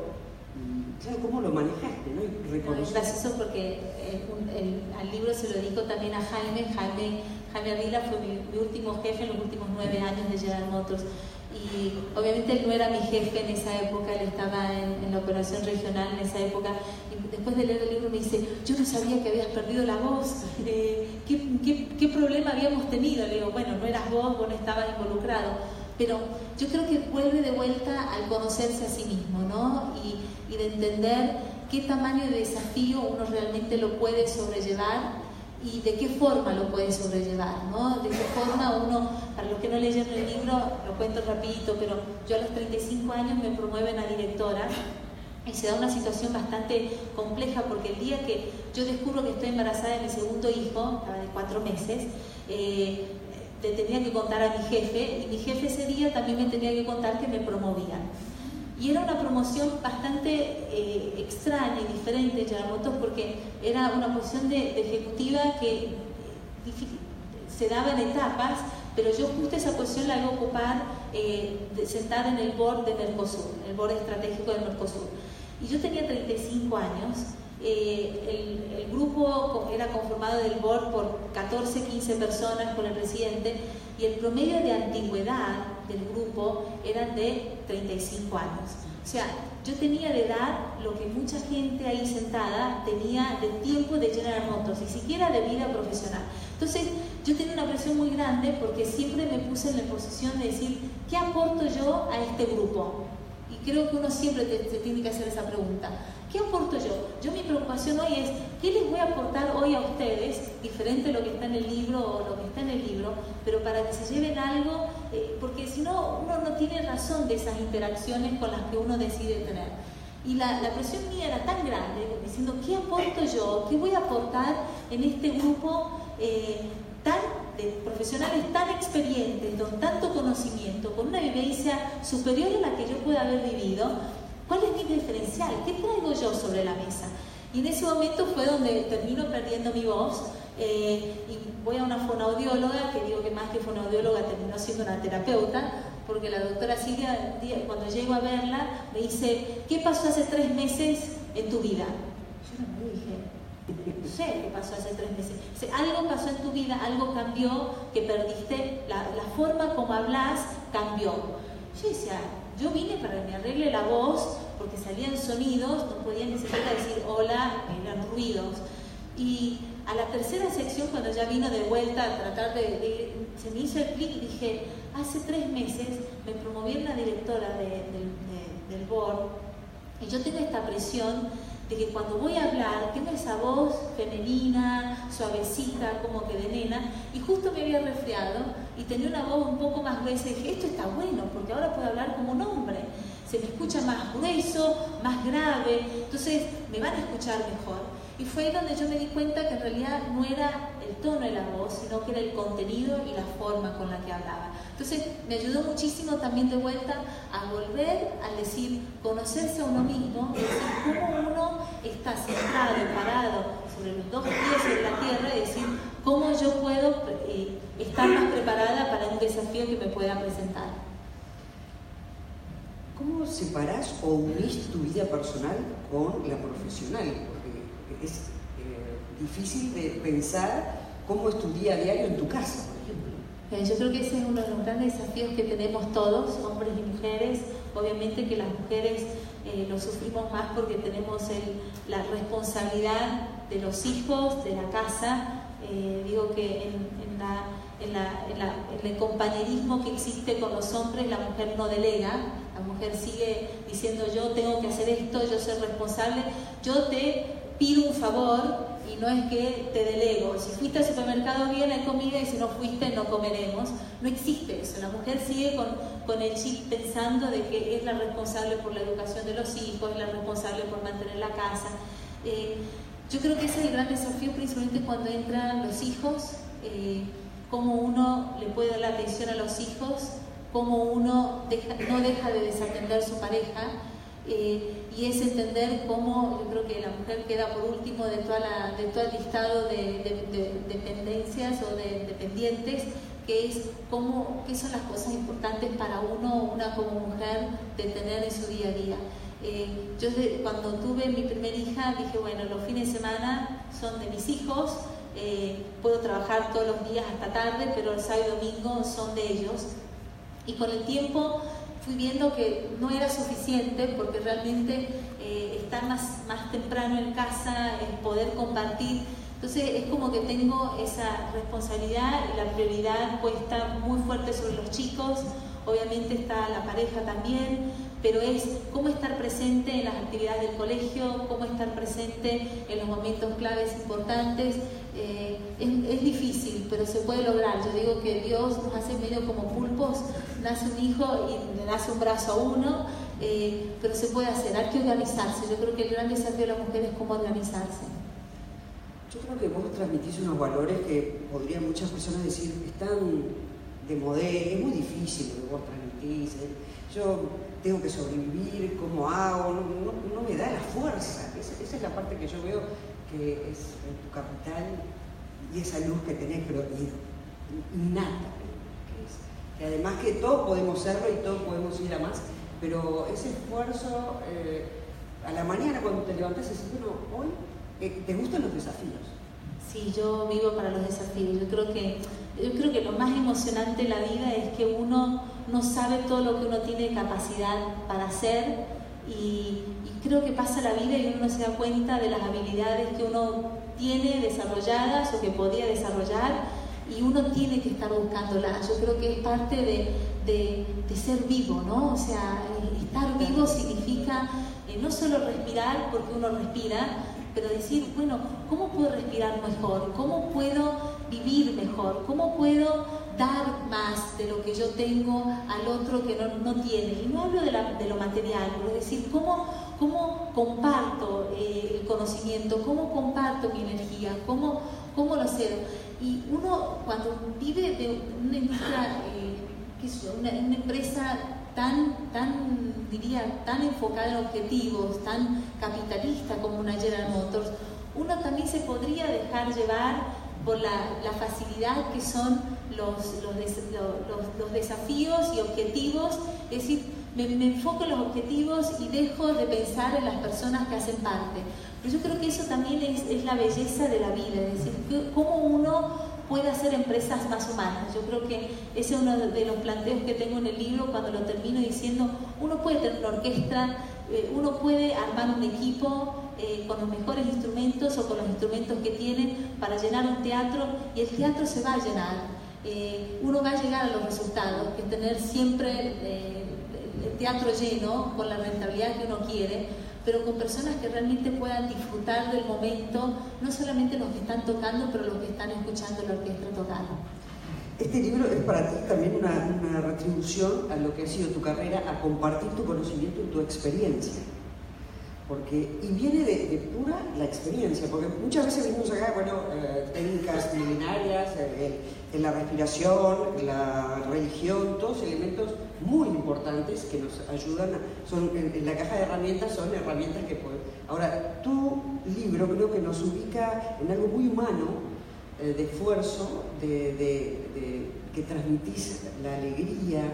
¿sabes cómo lo manejaste? ¿No? Es gracioso porque al libro se lo dedico también a Jaime Ardila, fue mi último jefe en los últimos 9 años de General Motors. Y obviamente él no era mi jefe en esa época, él estaba en la operación regional en esa época, después de leer el libro me dice, yo no sabía que habías perdido la voz, ¿qué problema habíamos tenido? Le digo, bueno, no eras vos no estabas involucrado, pero yo creo que vuelve de vuelta al conocerse a sí mismo, ¿no? Y de entender qué tamaño de desafío uno realmente lo puede sobrellevar y de qué forma lo puede sobrellevar, ¿no? De qué forma uno, para los que no leyeron el libro, lo cuento rapidito, pero yo a los 35 años me promueven a directora y se da una situación bastante compleja porque el día que yo descubro que estoy embarazada de mi segundo hijo, estaba de 4 meses, le tenía que contar a mi jefe, y mi jefe ese día también me tenía que contar que me promovían. Y era una promoción bastante extraña y diferente, General Motors, porque era una posición de ejecutiva que se daba en etapas, pero yo justo esa posición la iba a ocupar sentada en el board de Mercosur, el board estratégico de Mercosur. Y yo tenía 35 años, el grupo era conformado del board por 14, 15 personas con el presidente, y el promedio de antigüedad del grupo eran de 35 años. O sea, yo tenía de edad lo que mucha gente ahí sentada tenía de tiempo de General Motors, ni siquiera de vida profesional. Entonces, yo tenía una presión muy grande porque siempre me puse en la posición de decir, ¿qué aporto yo a este grupo? Y creo que uno siempre se tiene que hacer esa pregunta. ¿Qué aporto yo? Yo mi preocupación hoy es, ¿qué les voy a aportar hoy a ustedes? Diferente a lo que está en el libro o lo que está en el libro, pero para que se lleven algo, porque si no, uno no tiene razón de esas interacciones con las que uno decide tener. Y la presión mía era tan grande, diciendo, ¿qué aporto yo? ¿Qué voy a aportar en este grupo de profesionales tan experientes, con tanto conocimiento, con una vivencia superior a la que yo pueda haber vivido? ¿Cuál es mi diferencial? ¿Qué traigo yo sobre la mesa? Y en ese momento fue donde termino perdiendo mi voz y voy a una fonoaudióloga, que digo que más que fonoaudióloga terminó siendo una terapeuta, porque la doctora Silvia, cuando llego a verla, me dice, ¿qué pasó hace 3 meses en tu vida? Yo no me dije, no sé qué pasó hace 3 meses. Dice, algo pasó en tu vida, algo cambió, que perdiste, la forma como hablas cambió. Yo decía, yo vine para que me arregle la voz, porque salían sonidos, no podía ni siquiera decir hola, eran ruidos. Y a la tercera sección, cuando ya vino de vuelta a tratar se me hizo el clic y dije, hace 3 meses me promovieron a directora del board, y yo tengo esta presión de que cuando voy a hablar tengo esa voz femenina, suavecita, como que de nena, y justo me había resfriado y tenía una voz un poco más gruesa y dije, esto está bueno porque ahora puedo hablar como un hombre, se me escucha más grueso, más grave, entonces me van a escuchar mejor. Y fue ahí donde yo me di cuenta que en realidad no era el tono de la voz, sino que era el contenido y la forma con la que hablaba. Entonces me ayudó muchísimo también de vuelta a volver a decir, conocerse a uno mismo, decir cómo uno está centrado y parado sobre los 2 pies sobre la tierra, y decir cómo yo puedo estar más preparada para un desafío que me pueda presentar. ¿Cómo separás o unís tu vida personal con la profesional? Porque es difícil de pensar cómo es tu día a diario en tu casa, por ejemplo. Yo creo que ese es uno de los grandes desafíos que tenemos todos, hombres y mujeres. Obviamente que las mujeres lo sufrimos más porque tenemos la responsabilidad de los hijos, de la casa. Digo que en el compañerismo que existe con los hombres, la mujer no delega, la mujer sigue diciendo yo tengo que hacer esto, yo soy responsable, yo te pido un favor y no es que te delego, si fuiste al supermercado bien hay comida y si no fuiste no comeremos, no existe eso, la mujer sigue con el chip pensando de que es la responsable por la educación de los hijos, es la responsable por mantener la casa. Yo creo que ese es el gran desafío, principalmente cuando entran los hijos, cómo uno le puede dar la atención a los hijos, cómo uno no deja de desatender su pareja, y es entender cómo yo creo que la mujer queda por último de todo el listado de dependencias o de dependientes, que es qué son las cosas importantes para una como mujer de tener en su día a día. Yo cuando tuve mi primera hija dije, bueno, los fines de semana son de mis hijos, puedo trabajar todos los días hasta tarde, pero el sábado y domingo son de ellos. Y con el tiempo fui viendo que no era suficiente, porque realmente estar más temprano en casa, poder compartir. Entonces es como que tengo esa responsabilidad y la prioridad puesta muy fuerte sobre los chicos. Obviamente está la pareja también, pero es cómo estar presente en las actividades del colegio, cómo estar presente en los momentos claves importantes. Es difícil, pero se puede lograr. Yo digo que Dios nos hace medio como pulpos, nace un hijo y le nace un brazo a uno, pero se puede hacer, hay que organizarse. Yo creo que el gran desafío de la mujer es cómo organizarse. Yo creo que vos transmitís unos valores que podrían muchas personas decir están de modé, es muy difícil lo que vos transmitís, yo tengo que sobrevivir, ¿cómo hago? No me da la fuerza. Esa es la parte que yo veo que es tu capital y esa luz que tenés, pero innata, que además que todos podemos serlo y todos podemos ir a más, pero ese esfuerzo a la mañana cuando te levantás y dices, bueno, hoy ¿te gustan los desafíos? Sí, yo vivo para los desafíos. Yo creo que lo más emocionante en la vida es que uno no sabe todo lo que uno tiene capacidad para hacer y creo que pasa la vida y uno no se da cuenta de las habilidades que uno tiene desarrolladas o que podía desarrollar y uno tiene que estar buscándolas. Yo creo que es parte de ser vivo, ¿no? O sea, estar vivo significa no solo respirar porque uno respira, pero decir, bueno, ¿cómo puedo respirar mejor? ¿Cómo puedo vivir mejor? ¿Cómo puedo dar más de lo que yo tengo al otro que no tiene? Y no hablo de lo material, pero es decir, ¿cómo comparto el conocimiento? ¿Cómo comparto mi energía? ¿Cómo lo cedo? Y uno, cuando vive de una industria, una empresa tan enfocada en objetivos, tan capitalista como una General Motors, uno también se podría dejar llevar por la facilidad que son los desafíos y objetivos. Es decir, me enfoco en los objetivos y dejo de pensar en las personas que hacen parte. Pero yo creo que eso también es la belleza de la vida, es decir, cómo uno puede hacer empresas más humanas. Yo creo que ese es uno de los planteos que tengo en el libro cuando lo termino diciendo, uno puede tener una orquesta, uno puede armar un equipo con los mejores instrumentos o con los instrumentos que tienen para llenar un teatro y el teatro se va a llenar. Uno va a llegar a los resultados, que es tener siempre el teatro lleno con la rentabilidad que uno quiere, pero con personas que realmente puedan disfrutar del momento, no solamente los que están tocando, pero los que están escuchando la orquesta tocar. Este libro es para ti también una retribución a lo que ha sido tu carrera, a compartir tu conocimiento y tu experiencia. Y viene de pura la experiencia, porque muchas veces venimos acá, técnicas milenarias, en la respiración, la religión, todos elementos muy importantes que nos ayudan, en la caja de herramientas son herramientas que pueden. Ahora, tu libro creo que nos ubica en algo muy humano, de esfuerzo, que transmitís la alegría.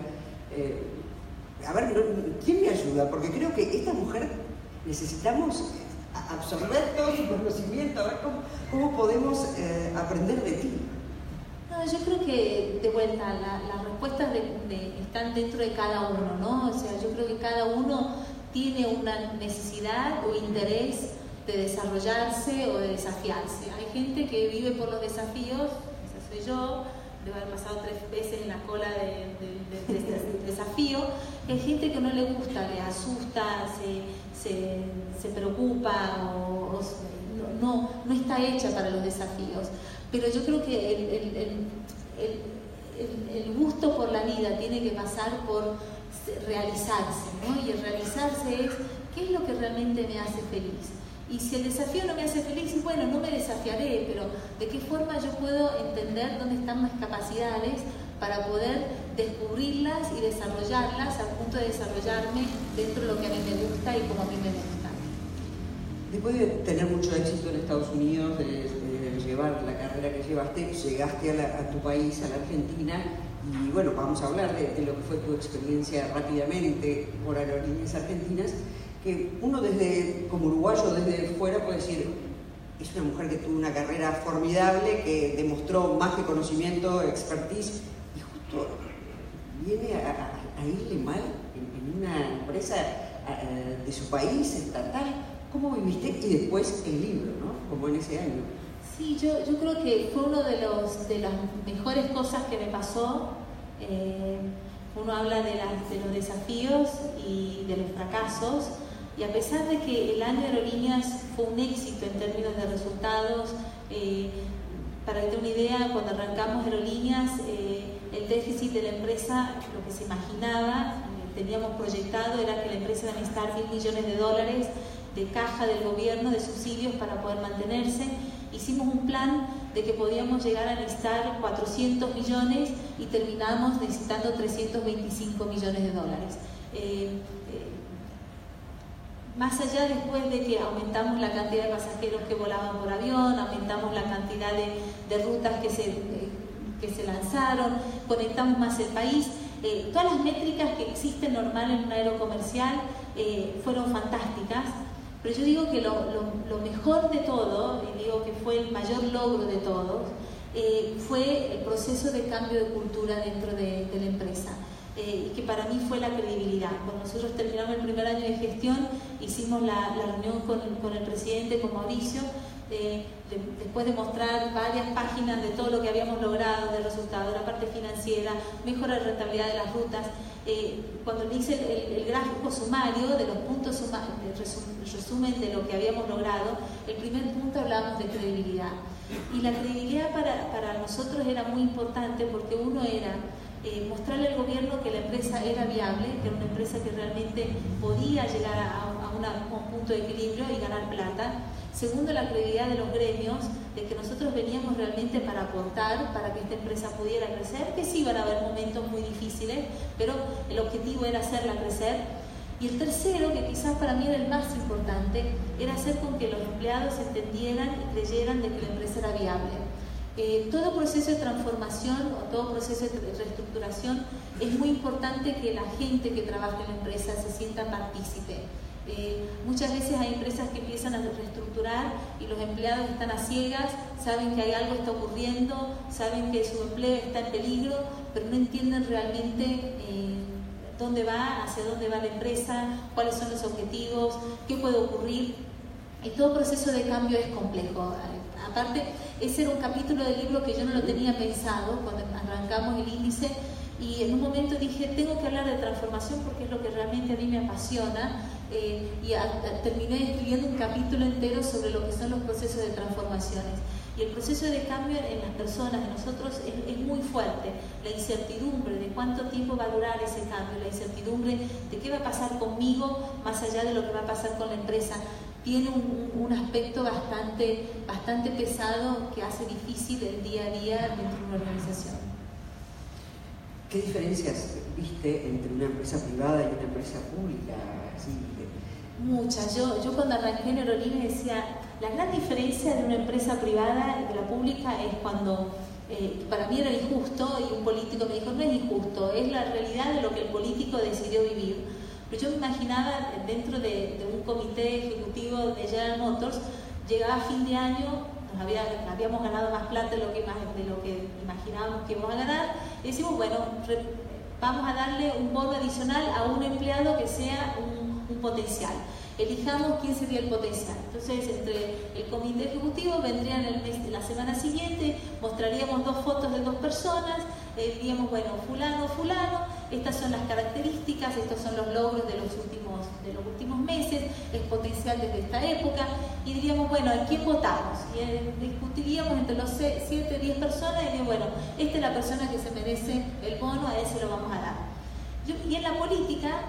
A ver, ¿quién me ayuda? Porque creo que esta mujer necesitamos absorber todo su conocimiento, a ver cómo podemos aprender de ti. No, yo creo que, de vuelta, las respuestas están dentro de cada uno, ¿no? O sea, yo creo que cada uno tiene una necesidad o interés de desarrollarse o de desafiarse. Hay gente que vive por los desafíos, esa soy yo, debo haber pasado 3 veces en la cola de desafío. Hay gente que no le gusta, le asusta, se preocupa o no está hecha para los desafíos. Pero yo creo que el gusto por la vida tiene que pasar por realizarse, ¿no? Y el realizarse es qué es lo que realmente me hace feliz. Y si el desafío no me hace feliz, bueno, no me desafiaré, pero ¿de qué forma yo puedo entender dónde están mis capacidades para poder descubrirlas y desarrollarlas al punto de desarrollarme dentro de lo que a mí me gusta y como a mí me gusta? Después de tener mucho éxito en Estados Unidos, de llevar la carrera que llegaste a tu país, a la Argentina, y bueno, vamos a hablar de lo que fue tu experiencia rápidamente por Aerolíneas Argentinas, que uno como uruguayo desde fuera puede decir, es una mujer que tuvo una carrera formidable, que demostró más que conocimiento, expertise, y justo viene a a irle mal en una empresa de su país, estatal. ¿Cómo viviste? Y después el libro, ¿no? Como en ese año. Sí, yo creo que fue uno de las mejores cosas que me pasó. Uno habla de los desafíos y de los fracasos, y a pesar de que el año de Aerolíneas fue un éxito en términos de resultados, para que te dé una idea, cuando arrancamos Aerolíneas, el déficit de la empresa, lo que se imaginaba, teníamos proyectado, era que la empresa iba a necesitar $1.000 millones de caja del gobierno, de subsidios para poder mantenerse. Hicimos un plan de que podíamos llegar a necesitar 400 millones y terminamos necesitando 325 millones de dólares. Más allá, después de que aumentamos la cantidad de pasajeros que volaban por avión, aumentamos la cantidad de rutas que se lanzaron, conectamos más el país, todas las métricas que existen normal en un aerocomercial fueron fantásticas. Pero yo digo que lo mejor de todo, y digo que fue el mayor logro de todos, fue el proceso de cambio de cultura dentro de la empresa, y que para mí fue la credibilidad. Cuando nosotros terminamos el primer año de gestión, hicimos la reunión con el presidente, con Mauricio, después de mostrar varias páginas de todo lo que habíamos logrado, de resultados, de la parte financiera, mejora de rentabilidad de las rutas. Cuando le hice el gráfico sumario de los puntos el resumen de lo que habíamos logrado, el primer punto hablábamos de credibilidad. Y la credibilidad para nosotros era muy importante, porque uno era mostrarle al gobierno que la empresa era viable, que era una empresa que realmente podía llegar a un punto de equilibrio y ganar plata. Segundo, la credibilidad de los gremios, de que nosotros veníamos realmente para aportar, para que esta empresa pudiera crecer, que sí iban a haber momentos muy difíciles, pero el objetivo era hacerla crecer. Y el tercero, que quizás para mí era el más importante, era hacer con que los empleados entendieran y creyeran de que la empresa era viable. Todo proceso de transformación o todo proceso de reestructuración es muy importante que la gente que trabaja en la empresa se sienta partícipe. Muchas veces hay empresas que empiezan a reestructurar y los empleados están a ciegas, saben que hay algo que está ocurriendo, saben que su empleo está en peligro, pero no entienden realmente dónde va, hacia dónde va la empresa, cuáles son los objetivos, qué puede ocurrir. Y todo proceso de cambio es complejo. Aparte, ese era un capítulo del libro que yo no lo tenía pensado cuando arrancamos el índice, y en un momento dije, tengo que hablar de transformación porque es lo que realmente a mí me apasiona, terminé escribiendo un capítulo entero sobre lo que son los procesos de transformaciones. Y el proceso de cambio en las personas, en nosotros, es muy fuerte. La incertidumbre de cuánto tiempo va a durar ese cambio, la incertidumbre de qué va a pasar conmigo más allá de lo que va a pasar con la empresa, tiene un aspecto bastante pesado que hace difícil el día a día dentro de una organización. ¿Qué diferencias viste entre una empresa privada y una empresa pública? Sí. Muchas. Yo cuando arranqué en Aerolíneas decía, la gran diferencia de una empresa privada y de la pública es cuando, para mí era injusto, y un político me dijo, no es injusto, es la realidad de lo que el político decidió vivir. Pero yo me imaginaba dentro de un comité ejecutivo de General Motors, llegaba a fin de año, habíamos ganado más plata de lo que imaginábamos que íbamos a ganar, y decimos, bueno, vamos a darle un bono adicional a un empleado que sea un potencial. Elijamos quién sería el potencial. Entonces, entre el comité ejecutivo vendrían la semana siguiente, mostraríamos 2 fotos de 2 personas, diríamos, bueno, fulano, estas son las características, estos son los logros de los últimos meses, es potencial desde esta época, y diríamos, bueno, ¿a quién votamos? Y discutiríamos entre los 7, 10 personas y diríamos, bueno, esta es la persona que se merece el bono, a ese lo vamos a dar. Y en la política,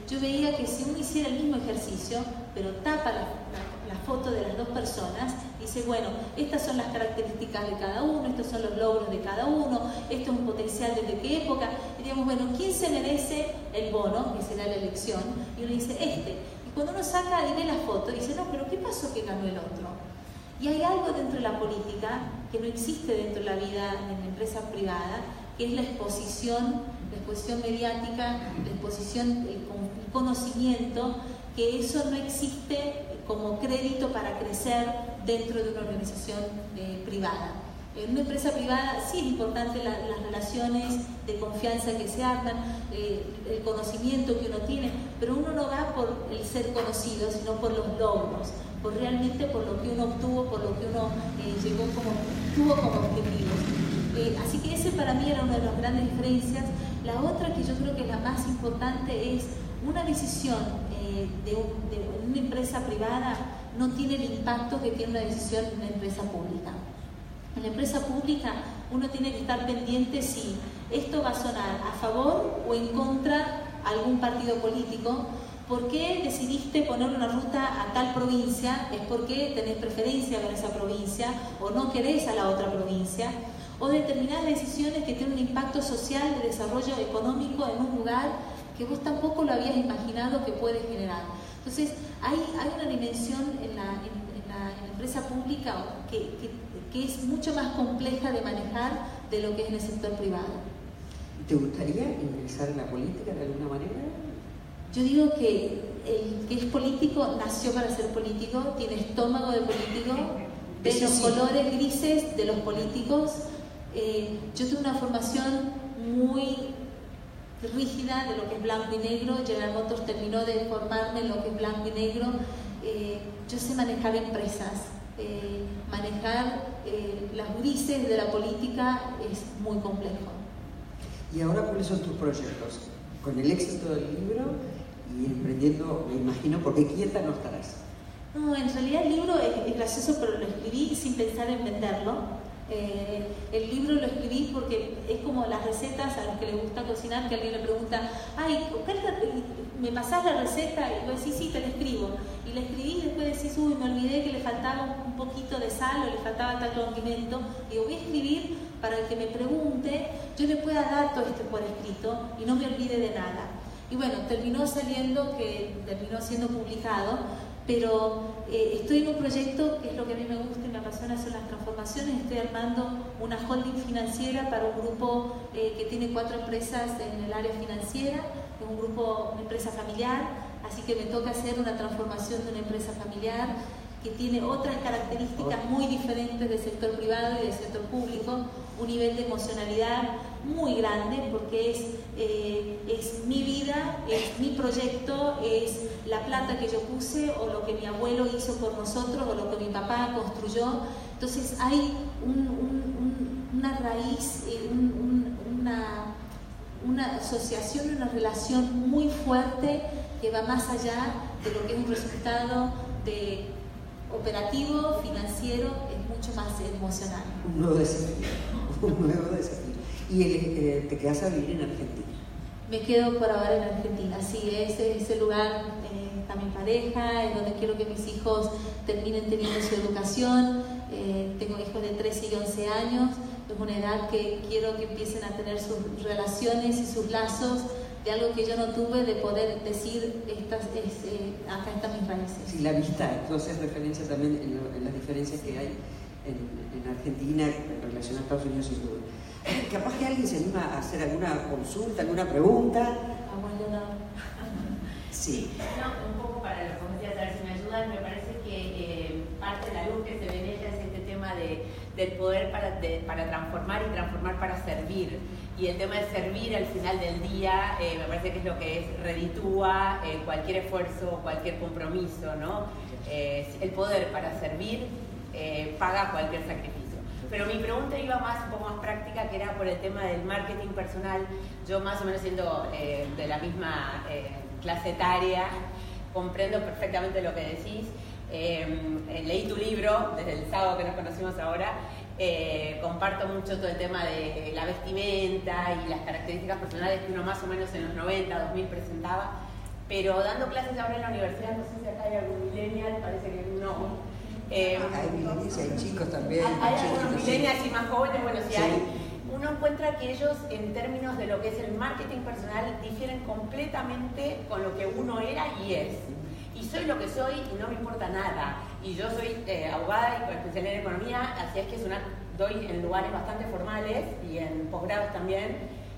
yo veía que si uno hiciera el mismo ejercicio, pero tapa la foto de las 2 personas, dice, bueno, estas son las características de cada uno, estos son los logros de cada uno, esto es un potencial desde qué época, diríamos, bueno, ¿quién se merece el bono? Que será la elección, y uno dice, y cuando uno saca y ve la foto, dice, no, pero ¿qué pasó que ganó el otro? Y hay algo dentro de la política que no existe dentro de la vida en la empresa privada, que es la exposición mediática, la exposición, el conocimiento, que eso no existe como crédito para crecer dentro de una organización privada. En una empresa privada sí es importante las relaciones de confianza que se arman, el conocimiento que uno tiene, pero uno no va por el ser conocido, sino por los logros, realmente por lo que uno obtuvo, por lo que uno tuvo como objetivos. Así que ese para mí era una de las grandes diferencias. La otra, que yo creo que es la más importante, es una decisión de una empresa privada no tiene el impacto que tiene una decisión en una empresa pública. En la empresa pública uno tiene que estar pendiente si esto va a sonar a favor o en contra a algún partido político. ¿Por qué decidiste poner una ruta a tal provincia? ¿Es porque tenés preferencia con esa provincia o no querés a la otra provincia? O determinadas decisiones que tienen un impacto social de desarrollo económico en un lugar que vos tampoco lo habías imaginado que puede generar. Entonces, hay una dimensión en la empresa pública que es mucho más compleja de manejar de lo que es en el sector privado. ¿Te gustaría ingresar en la política de alguna manera? Yo digo que el que es político nació para ser político, tiene estómago de político, de los colores grises de los políticos. Yo tengo una formación muy rígida de lo que es blanco y negro. General Motors terminó de formarme en lo que es blanco y negro. Yo sé manejar empresas, manejar las grises de la política es muy complejo. ¿Y ahora cuáles son tus proyectos? Con el éxito del libro y emprendiendo, me imagino, porque quieta no estarás. No, en realidad el libro es gracioso, pero lo escribí sin pensar en venderlo. El libro lo escribí porque es como las recetas a los que les gusta cocinar, que alguien le pregunta, ay, ¿me pasás la receta? Y vos decís, sí, te la escribo. Y la escribí y después decís, uy, me olvidé que le faltaba un poquito de sal o le faltaba tal condimento. Y digo, voy a escribir para el que me pregunte, yo le pueda dar todo esto por escrito y no me olvide de nada. Y bueno, terminó siendo publicado, pero estoy en un proyecto que es lo que a mí me gusta y me apasiona, son las transformaciones. Estoy armando una holding financiera para un grupo que tiene 4 empresas en el área financiera, es una empresa familiar, así que me toca hacer una transformación de una empresa familiar que tiene otras características muy diferentes del sector privado y del sector público, un nivel de emocionalidad muy grande, porque es mi vida, es mi proyecto, es la plata que yo puse o lo que mi abuelo hizo por nosotros o lo que mi papá construyó. Entonces hay una raíz, una asociación, una relación muy fuerte que va más allá de lo que es un resultado operativo, financiero, es mucho más emocional. Un nuevo desafío. ¿Y te quedas a vivir en Argentina? Me quedo por ahora en Argentina, sí, ese lugar está mi pareja, es donde quiero que mis hijos terminen teniendo su educación. Tengo hijos de 13 y 11 años, es una edad que quiero que empiecen a tener sus relaciones y sus lazos de algo que yo no tuve, de poder decir, acá están mis raíces. Sí, la amistad, entonces referencia también en las diferencias que hay en Argentina en relación a Estados Unidos y todo. Capaz que alguien se anima a hacer alguna consulta, alguna pregunta. Bueno, no. Sí. No, un poco para lo que decías, a ver si me ayudan, me parece que parte de la luz que se ve en ella es este tema del poder para transformar y transformar para servir. Y el tema de servir al final del día me parece que es lo que reditúa cualquier esfuerzo, cualquier compromiso, ¿no? El poder para servir paga cualquier sacrificio. Pero mi pregunta iba un poco más práctica, que era por el tema del marketing personal. Yo, más o menos siendo de la misma clase etaria, comprendo perfectamente lo que decís. Leí tu libro desde el sábado que nos conocimos ahora. Comparto mucho todo el tema de la vestimenta y las características personales que uno más o menos en los 90, 2000 presentaba. Pero dando clases ahora en la universidad, no sé si acá hay algún millennial, parece que no. Hay millennials y hay chicos también. Hay algunos millennials y más jóvenes, bueno, sí hay. Uno encuentra que ellos, en términos de lo que es el marketing personal, difieren completamente con lo que uno era y es. Y soy lo que soy y no me importa nada. Y yo soy abogada y con especialidad en economía, así es que doy en lugares bastante formales y en posgrados también.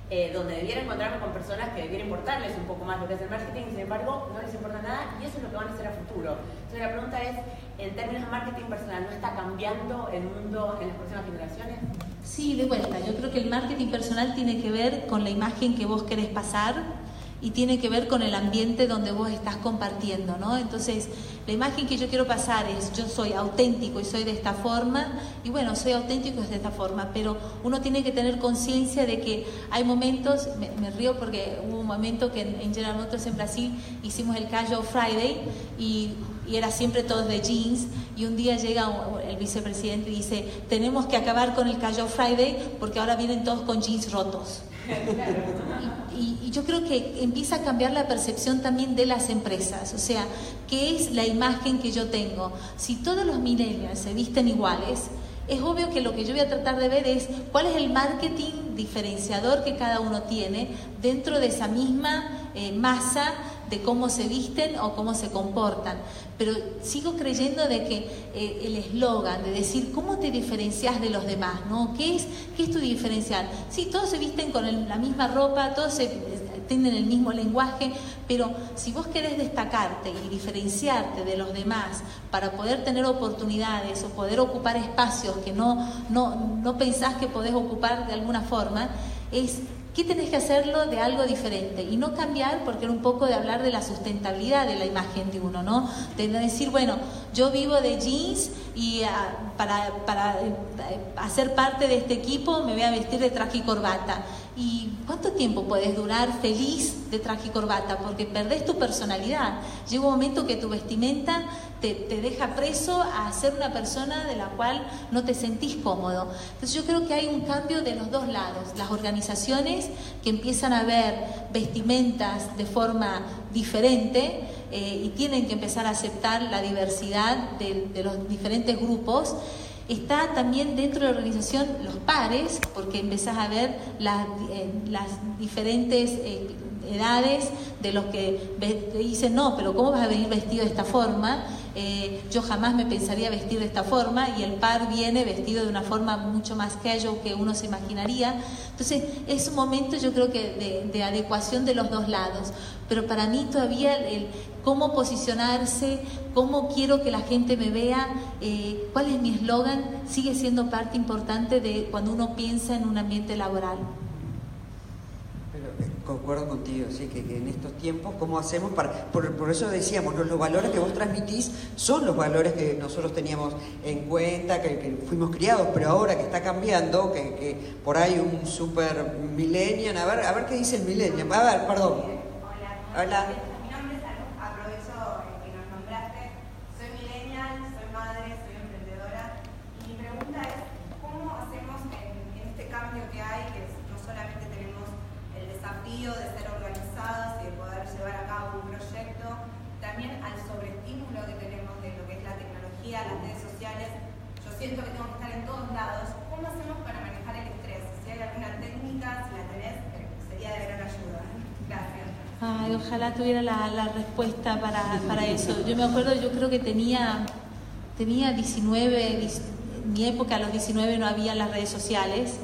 donde debiera encontrarme con personas que debiera importarles un poco más lo que es el marketing, y sin embargo no les importa nada, y eso es lo que van a hacer a futuro. Entonces la pregunta es, en términos de marketing personal, ¿no está cambiando el mundo en las próximas generaciones? Sí, de vuelta, yo creo que el marketing personal tiene que ver con la imagen que vos querés pasar y tiene que ver con el ambiente donde vos estás compartiendo, ¿no? Entonces, la imagen que yo quiero pasar es, yo soy auténtico y soy de esta forma, y bueno, soy auténtico y de esta forma, pero uno tiene que tener conciencia de que hay momentos, me río porque hubo un momento que en General Motors en Brasil hicimos el Casual Friday y era siempre todos de jeans, y un día llega el vicepresidente y dice, tenemos que acabar con el Casual Friday porque ahora vienen todos con jeans rotos. Y yo creo que empieza a cambiar la percepción también de las empresas, o sea, ¿qué es la imagen que yo tengo? Si todos los millennials se visten iguales, es obvio que lo que yo voy a tratar de ver es cuál es el marketing diferenciador que cada uno tiene dentro de esa misma masa de cómo se visten o cómo se comportan. Pero sigo creyendo de que el eslogan de decir cómo te diferencias de los demás, ¿no? ¿Qué es tu diferencial? Sí, todos se visten con la misma ropa, todos tienen el mismo lenguaje, pero si vos querés destacarte y diferenciarte de los demás para poder tener oportunidades o poder ocupar espacios que no pensás que podés ocupar de alguna forma, es ¿qué tenés que hacerlo de algo diferente? Y no cambiar, porque era un poco de hablar de la sustentabilidad de la imagen de uno, ¿no? De decir, bueno, yo vivo de jeans y para hacer parte de este equipo me voy a vestir de traje y corbata. ¿Y cuánto tiempo puedes durar feliz de traje y corbata? Porque perdés tu personalidad. Llega un momento que tu vestimenta te deja preso a ser una persona de la cual no te sentís cómodo. Entonces yo creo que hay un cambio de los dos lados. Las organizaciones que empiezan a ver vestimentas de forma diferente y tienen que empezar a aceptar la diversidad de los diferentes grupos. Está también dentro de la organización los pares, porque empezás a ver las diferentes edades de los que te dicen, no, pero ¿cómo vas a venir vestido de esta forma? Yo jamás me pensaría vestir de esta forma, y el par viene vestido de una forma mucho más casual que uno se imaginaría. Entonces es un momento, yo creo que de adecuación de los dos lados, pero para mí todavía el cómo posicionarse, cómo quiero que la gente me vea, cuál es mi eslogan, sigue siendo parte importante de cuando uno piensa en un ambiente laboral. Concuerdo contigo, sí, que en estos tiempos, ¿cómo hacemos para...? Por eso decíamos, ¿no? Los valores que vos transmitís son los valores que nosotros teníamos en cuenta, que fuimos criados, pero ahora que está cambiando, que por ahí un super millennial, a ver qué dice el millennial. A ver, perdón. Hola. Mi nombre es Anu, aprovecho que nos nombraste. Soy millennial, soy madre, soy emprendedora, y mi pregunta es, ¿cómo hacemos en este cambio que hay, que no solamente tenemos el desafío de ser organizados y de poder llevar a cabo un proyecto, también al sobreestímulo que tenemos de lo que es la tecnología, las redes sociales? Yo siento que tengo que estar en todos lados. ¿Cómo hacemos para manejar el estrés? Si hay alguna técnica, si la tenés, sería de gran ayuda. Gracias. Ay, ojalá tuviera la respuesta para eso. Yo me acuerdo, yo creo que tenía 19, en mi época a los 19 no había las redes sociales,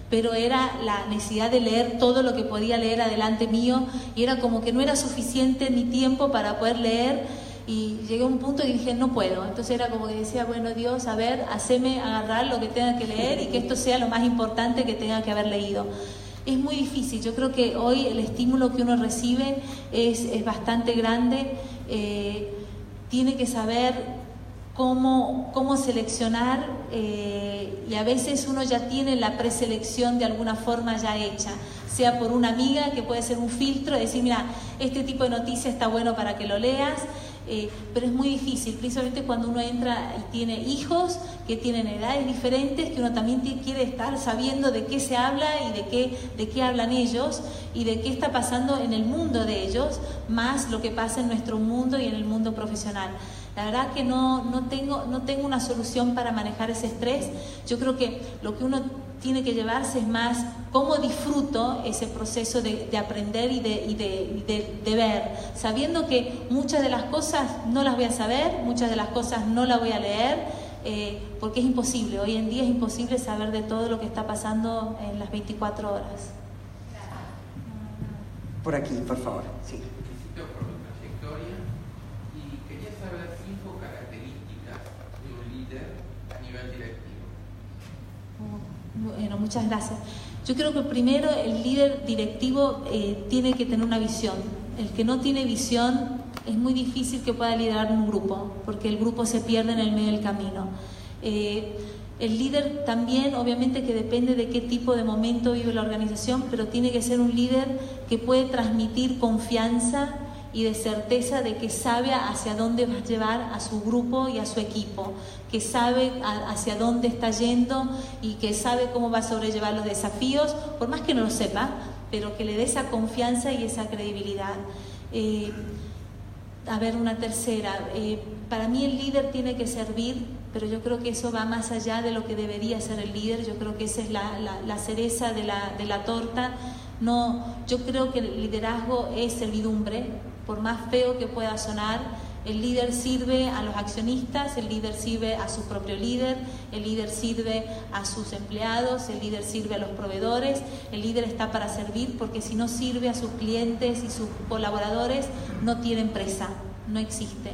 pero era la necesidad de leer todo lo que podía leer adelante mío, y era como que no era suficiente mi tiempo para poder leer, y llegué a un punto y dije, no puedo. Entonces era como que decía, bueno, Dios, a ver, haceme agarrar lo que tenga que leer y que esto sea lo más importante que tenga que haber leído. Es muy difícil. Yo creo que hoy el estímulo que uno recibe es bastante grande. Tiene que saber cómo seleccionar, y a veces uno ya tiene la preselección de alguna forma ya hecha, sea por una amiga, que puede ser un filtro, decir, mira, este tipo de noticia está bueno para que lo leas. Pero es muy difícil, principalmente cuando uno entra y tiene hijos que tienen edades diferentes, que uno también quiere estar sabiendo de qué se habla y de qué hablan ellos y de qué está pasando en el mundo de ellos, más lo que pasa en nuestro mundo y en el mundo profesional. La verdad que no tengo una solución para manejar ese estrés. Yo creo que lo que uno tiene que llevarse es más cómo disfruto ese proceso de aprender y de ver, sabiendo que muchas de las cosas no las voy a saber, muchas de las cosas no las voy a leer, porque es imposible. Hoy en día es imposible saber de todo lo que está pasando en las 24 horas. Por aquí, por favor. Sí. Felicito por tu trayectoria y quería saber 5 características de un líder a nivel directivo. Bueno, muchas gracias. Yo creo que primero el líder directivo tiene que tener una visión. El que no tiene visión es muy difícil que pueda liderar un grupo, porque el grupo se pierde en el medio del camino. El líder también, obviamente, que depende de qué tipo de momento vive la organización, pero tiene que ser un líder que puede transmitir confianza y de certeza de que sabe hacia dónde va a llevar a su grupo y a su equipo, que sabe hacia dónde está yendo y que sabe cómo va a sobrellevar los desafíos, por más que no lo sepa, pero que le dé esa confianza y esa credibilidad. A ver, una tercera. Para mí el líder tiene que servir, pero yo creo que eso va más allá de lo que debería ser el líder. Yo creo que esa es la cereza de la torta. No, yo creo que el liderazgo es servidumbre, por más feo que pueda sonar. El líder sirve a los accionistas, el líder sirve a su propio líder, el líder sirve a sus empleados, el líder sirve a los proveedores. El líder está para servir, porque si no sirve a sus clientes y sus colaboradores, no tiene empresa, no existe.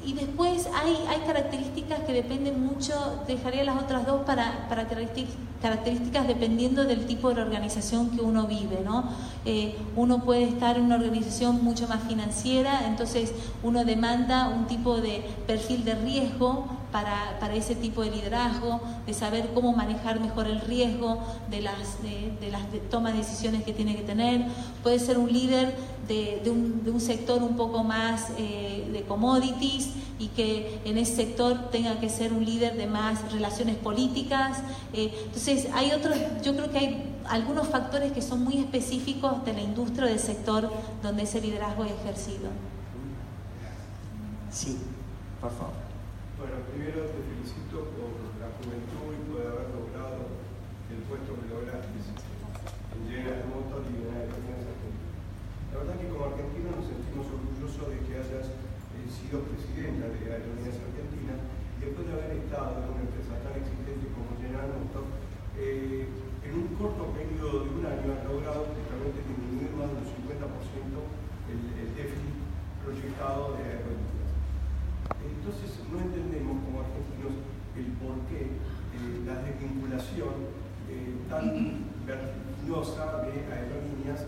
Y después hay características que dependen mucho, dejaría las otras dos para características dependiendo del tipo de organización que uno vive, ¿no? Uno puede estar en una organización mucho más financiera, entonces uno demanda un tipo de perfil de riesgo para ese tipo de liderazgo, de saber cómo manejar mejor el riesgo, de las toma de decisiones que tiene que tener. Puede ser un líder de un sector un poco más de commodities, y que en ese sector tenga que ser un líder de más relaciones políticas. Entonces yo creo que hay algunos factores que son muy específicos de la industria o del sector donde ese liderazgo es ejercido. Sí, por favor. Bueno, primero te felicito por la juventud y por haber logrado el puesto que lograste en General Motors y en Aerolíneas Argentinas. La verdad que como argentinos nos sentimos orgullosos de que hayas sido presidenta de Aerolíneas Argentinas, y después de haber estado en una empresa tan exigente como General Motors, en un corto periodo de un año has logrado justamente disminuir más del 50% el déficit proyectado de Aerolíneas. Entonces no entendemos como argentinos el porqué la desvinculación tan vertiginosa de Aerolíneas,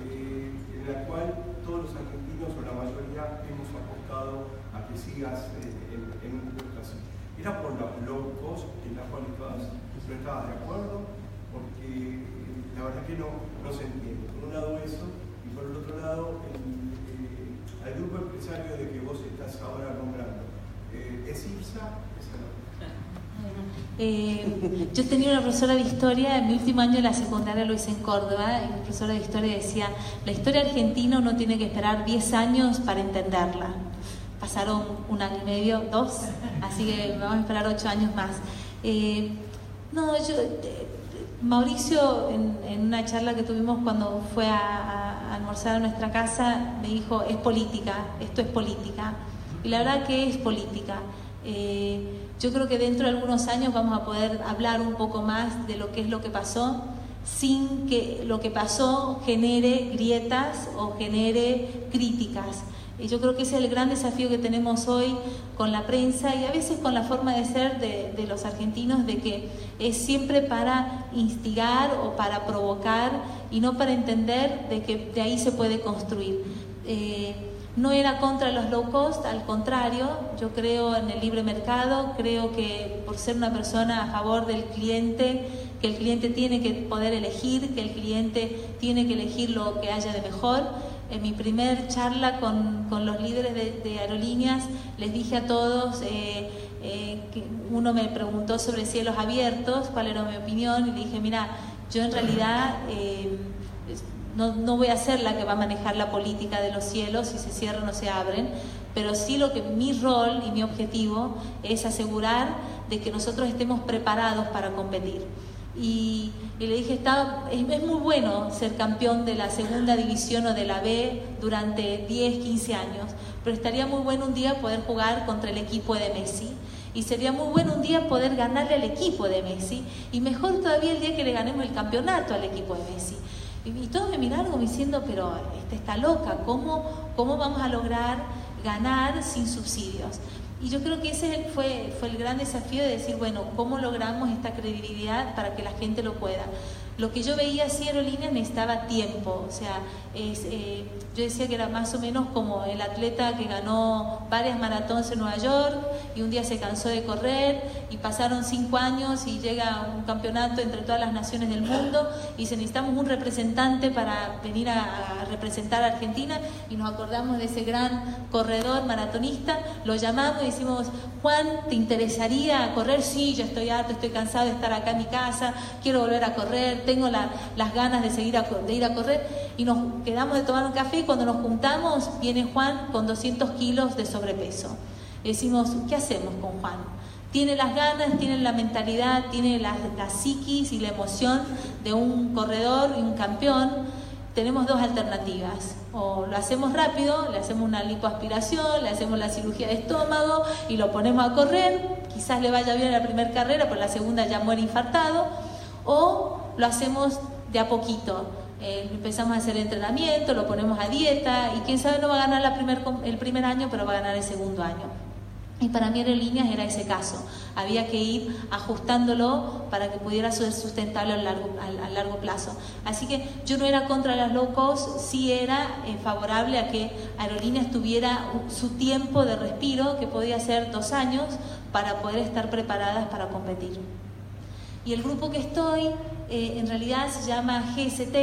en la cual todos los argentinos o la mayoría hemos apostado a que sigas en un puesto así. ¿Era por la low cost en la cual no estabas de acuerdo? Porque la verdad que no se entiende. Por un lado eso, y por el otro lado al grupo empresario de que vos estás ahora nombrando. ¿Es IPSA? Yo tenía una profesora de historia, en mi último año de la secundaria lo hice en Córdoba, y la profesora de historia decía: la historia argentina uno tiene que esperar 10 años para entenderla. Pasaron 1 año y medio, 2, así que vamos a esperar 8 años más. Mauricio, en una charla que tuvimos cuando fue a almorzar a nuestra casa, me dijo: es política, esto es política. Y la verdad que es política. Yo creo que dentro de algunos años vamos a poder hablar un poco más de lo que es lo que pasó, sin que lo que pasó genere grietas o genere críticas. Yo creo que ese es el gran desafío que tenemos hoy con la prensa y a veces con la forma de ser de los argentinos, de que es siempre para instigar o para provocar y no para entender de que de ahí se puede construir. No era contra los low cost, al contrario, yo creo en el libre mercado, creo que por ser una persona a favor del cliente, que el cliente tiene que poder elegir, que el cliente tiene que elegir lo que haya de mejor. En mi primer charla con los líderes de aerolíneas les dije a todos, que uno me preguntó sobre cielos abiertos, cuál era mi opinión, y le dije: mira, yo en realidad no voy a ser la que va a manejar la política de los cielos, si se cierran o se abren, pero sí mi rol y mi objetivo es asegurar de que nosotros estemos preparados para competir. Y le dije: es muy bueno ser campeón de la segunda división o de la B durante 10, 15 años, pero estaría muy bueno un día poder jugar contra el equipo de Messi. Y sería muy bueno un día poder ganarle al equipo de Messi, y mejor todavía el día que le ganemos el campeonato al equipo de Messi. Y todos me miraron como diciendo, pero esta está loca, ¿cómo vamos a lograr ganar sin subsidios? Y yo creo que ese fue el gran desafío de decir, bueno, ¿cómo logramos esta credibilidad para que la gente lo pueda? Lo que yo veía así, Aerolíneas necesitaba tiempo, o sea, yo decía que era más o menos como el atleta que ganó varias maratones en Nueva York y un día se cansó de correr y pasaron 5 años y llega un campeonato entre todas las naciones del mundo y dice, necesitamos un representante para venir a representar a Argentina, y nos acordamos de ese gran corredor maratonista, lo llamamos y decimos, Juan, ¿te interesaría correr? Sí, yo estoy harto, estoy cansado de estar acá en mi casa, quiero volver a correr, tengo las ganas de ir a correr, y nos quedamos de tomar un café, y cuando nos juntamos viene Juan con 200 kilos de sobrepeso. Y decimos, ¿qué hacemos con Juan? Tiene las ganas, tiene la mentalidad, tiene la psiquis y la emoción de un corredor y un campeón. Tenemos 2 alternativas: o lo hacemos rápido, le hacemos una lipoaspiración, le hacemos la cirugía de estómago y lo ponemos a correr, quizás le vaya bien en la primera carrera, pero la segunda ya muere infartado, o lo hacemos de a poquito, empezamos a hacer entrenamiento, lo ponemos a dieta, y quién sabe, no va a ganar el primer año, pero va a ganar el segundo año. Y para mí Aerolíneas era ese caso, había que ir ajustándolo para que pudiera ser sustentable a largo plazo. Así que yo no era contra las low cost, sí era favorable a que Aerolíneas tuviera su tiempo de respiro, que podía ser 2 años, para poder estar preparadas para competir. Y el grupo que estoy, en realidad se llama GST,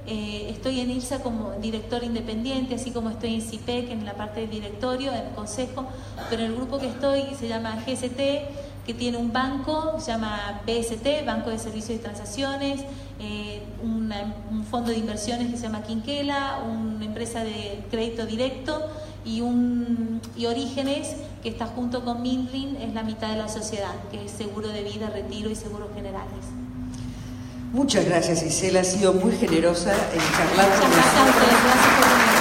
estoy en IRSA como director independiente, así como estoy en CIPEC, en la parte del directorio, en el consejo, pero el grupo que estoy se llama GST, que tiene un banco, se llama BST, Banco de Servicios y Transacciones, un fondo de inversiones que se llama Quinquela, una empresa de crédito directo, y Orígenes, que está junto con Mindrin, es la mitad de la sociedad, que es seguro de vida, retiro y seguros generales. Muchas gracias, Isela, ha sido muy generosa en charlar con nosotros. Gracias a ustedes, gracias por venir.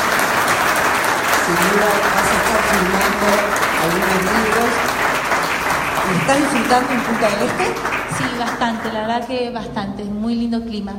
Sin duda vas a estar filmando algunos libros. ¿Están disfrutando en Punta del Este? Sí, bastante, la verdad que bastante, es muy lindo clima.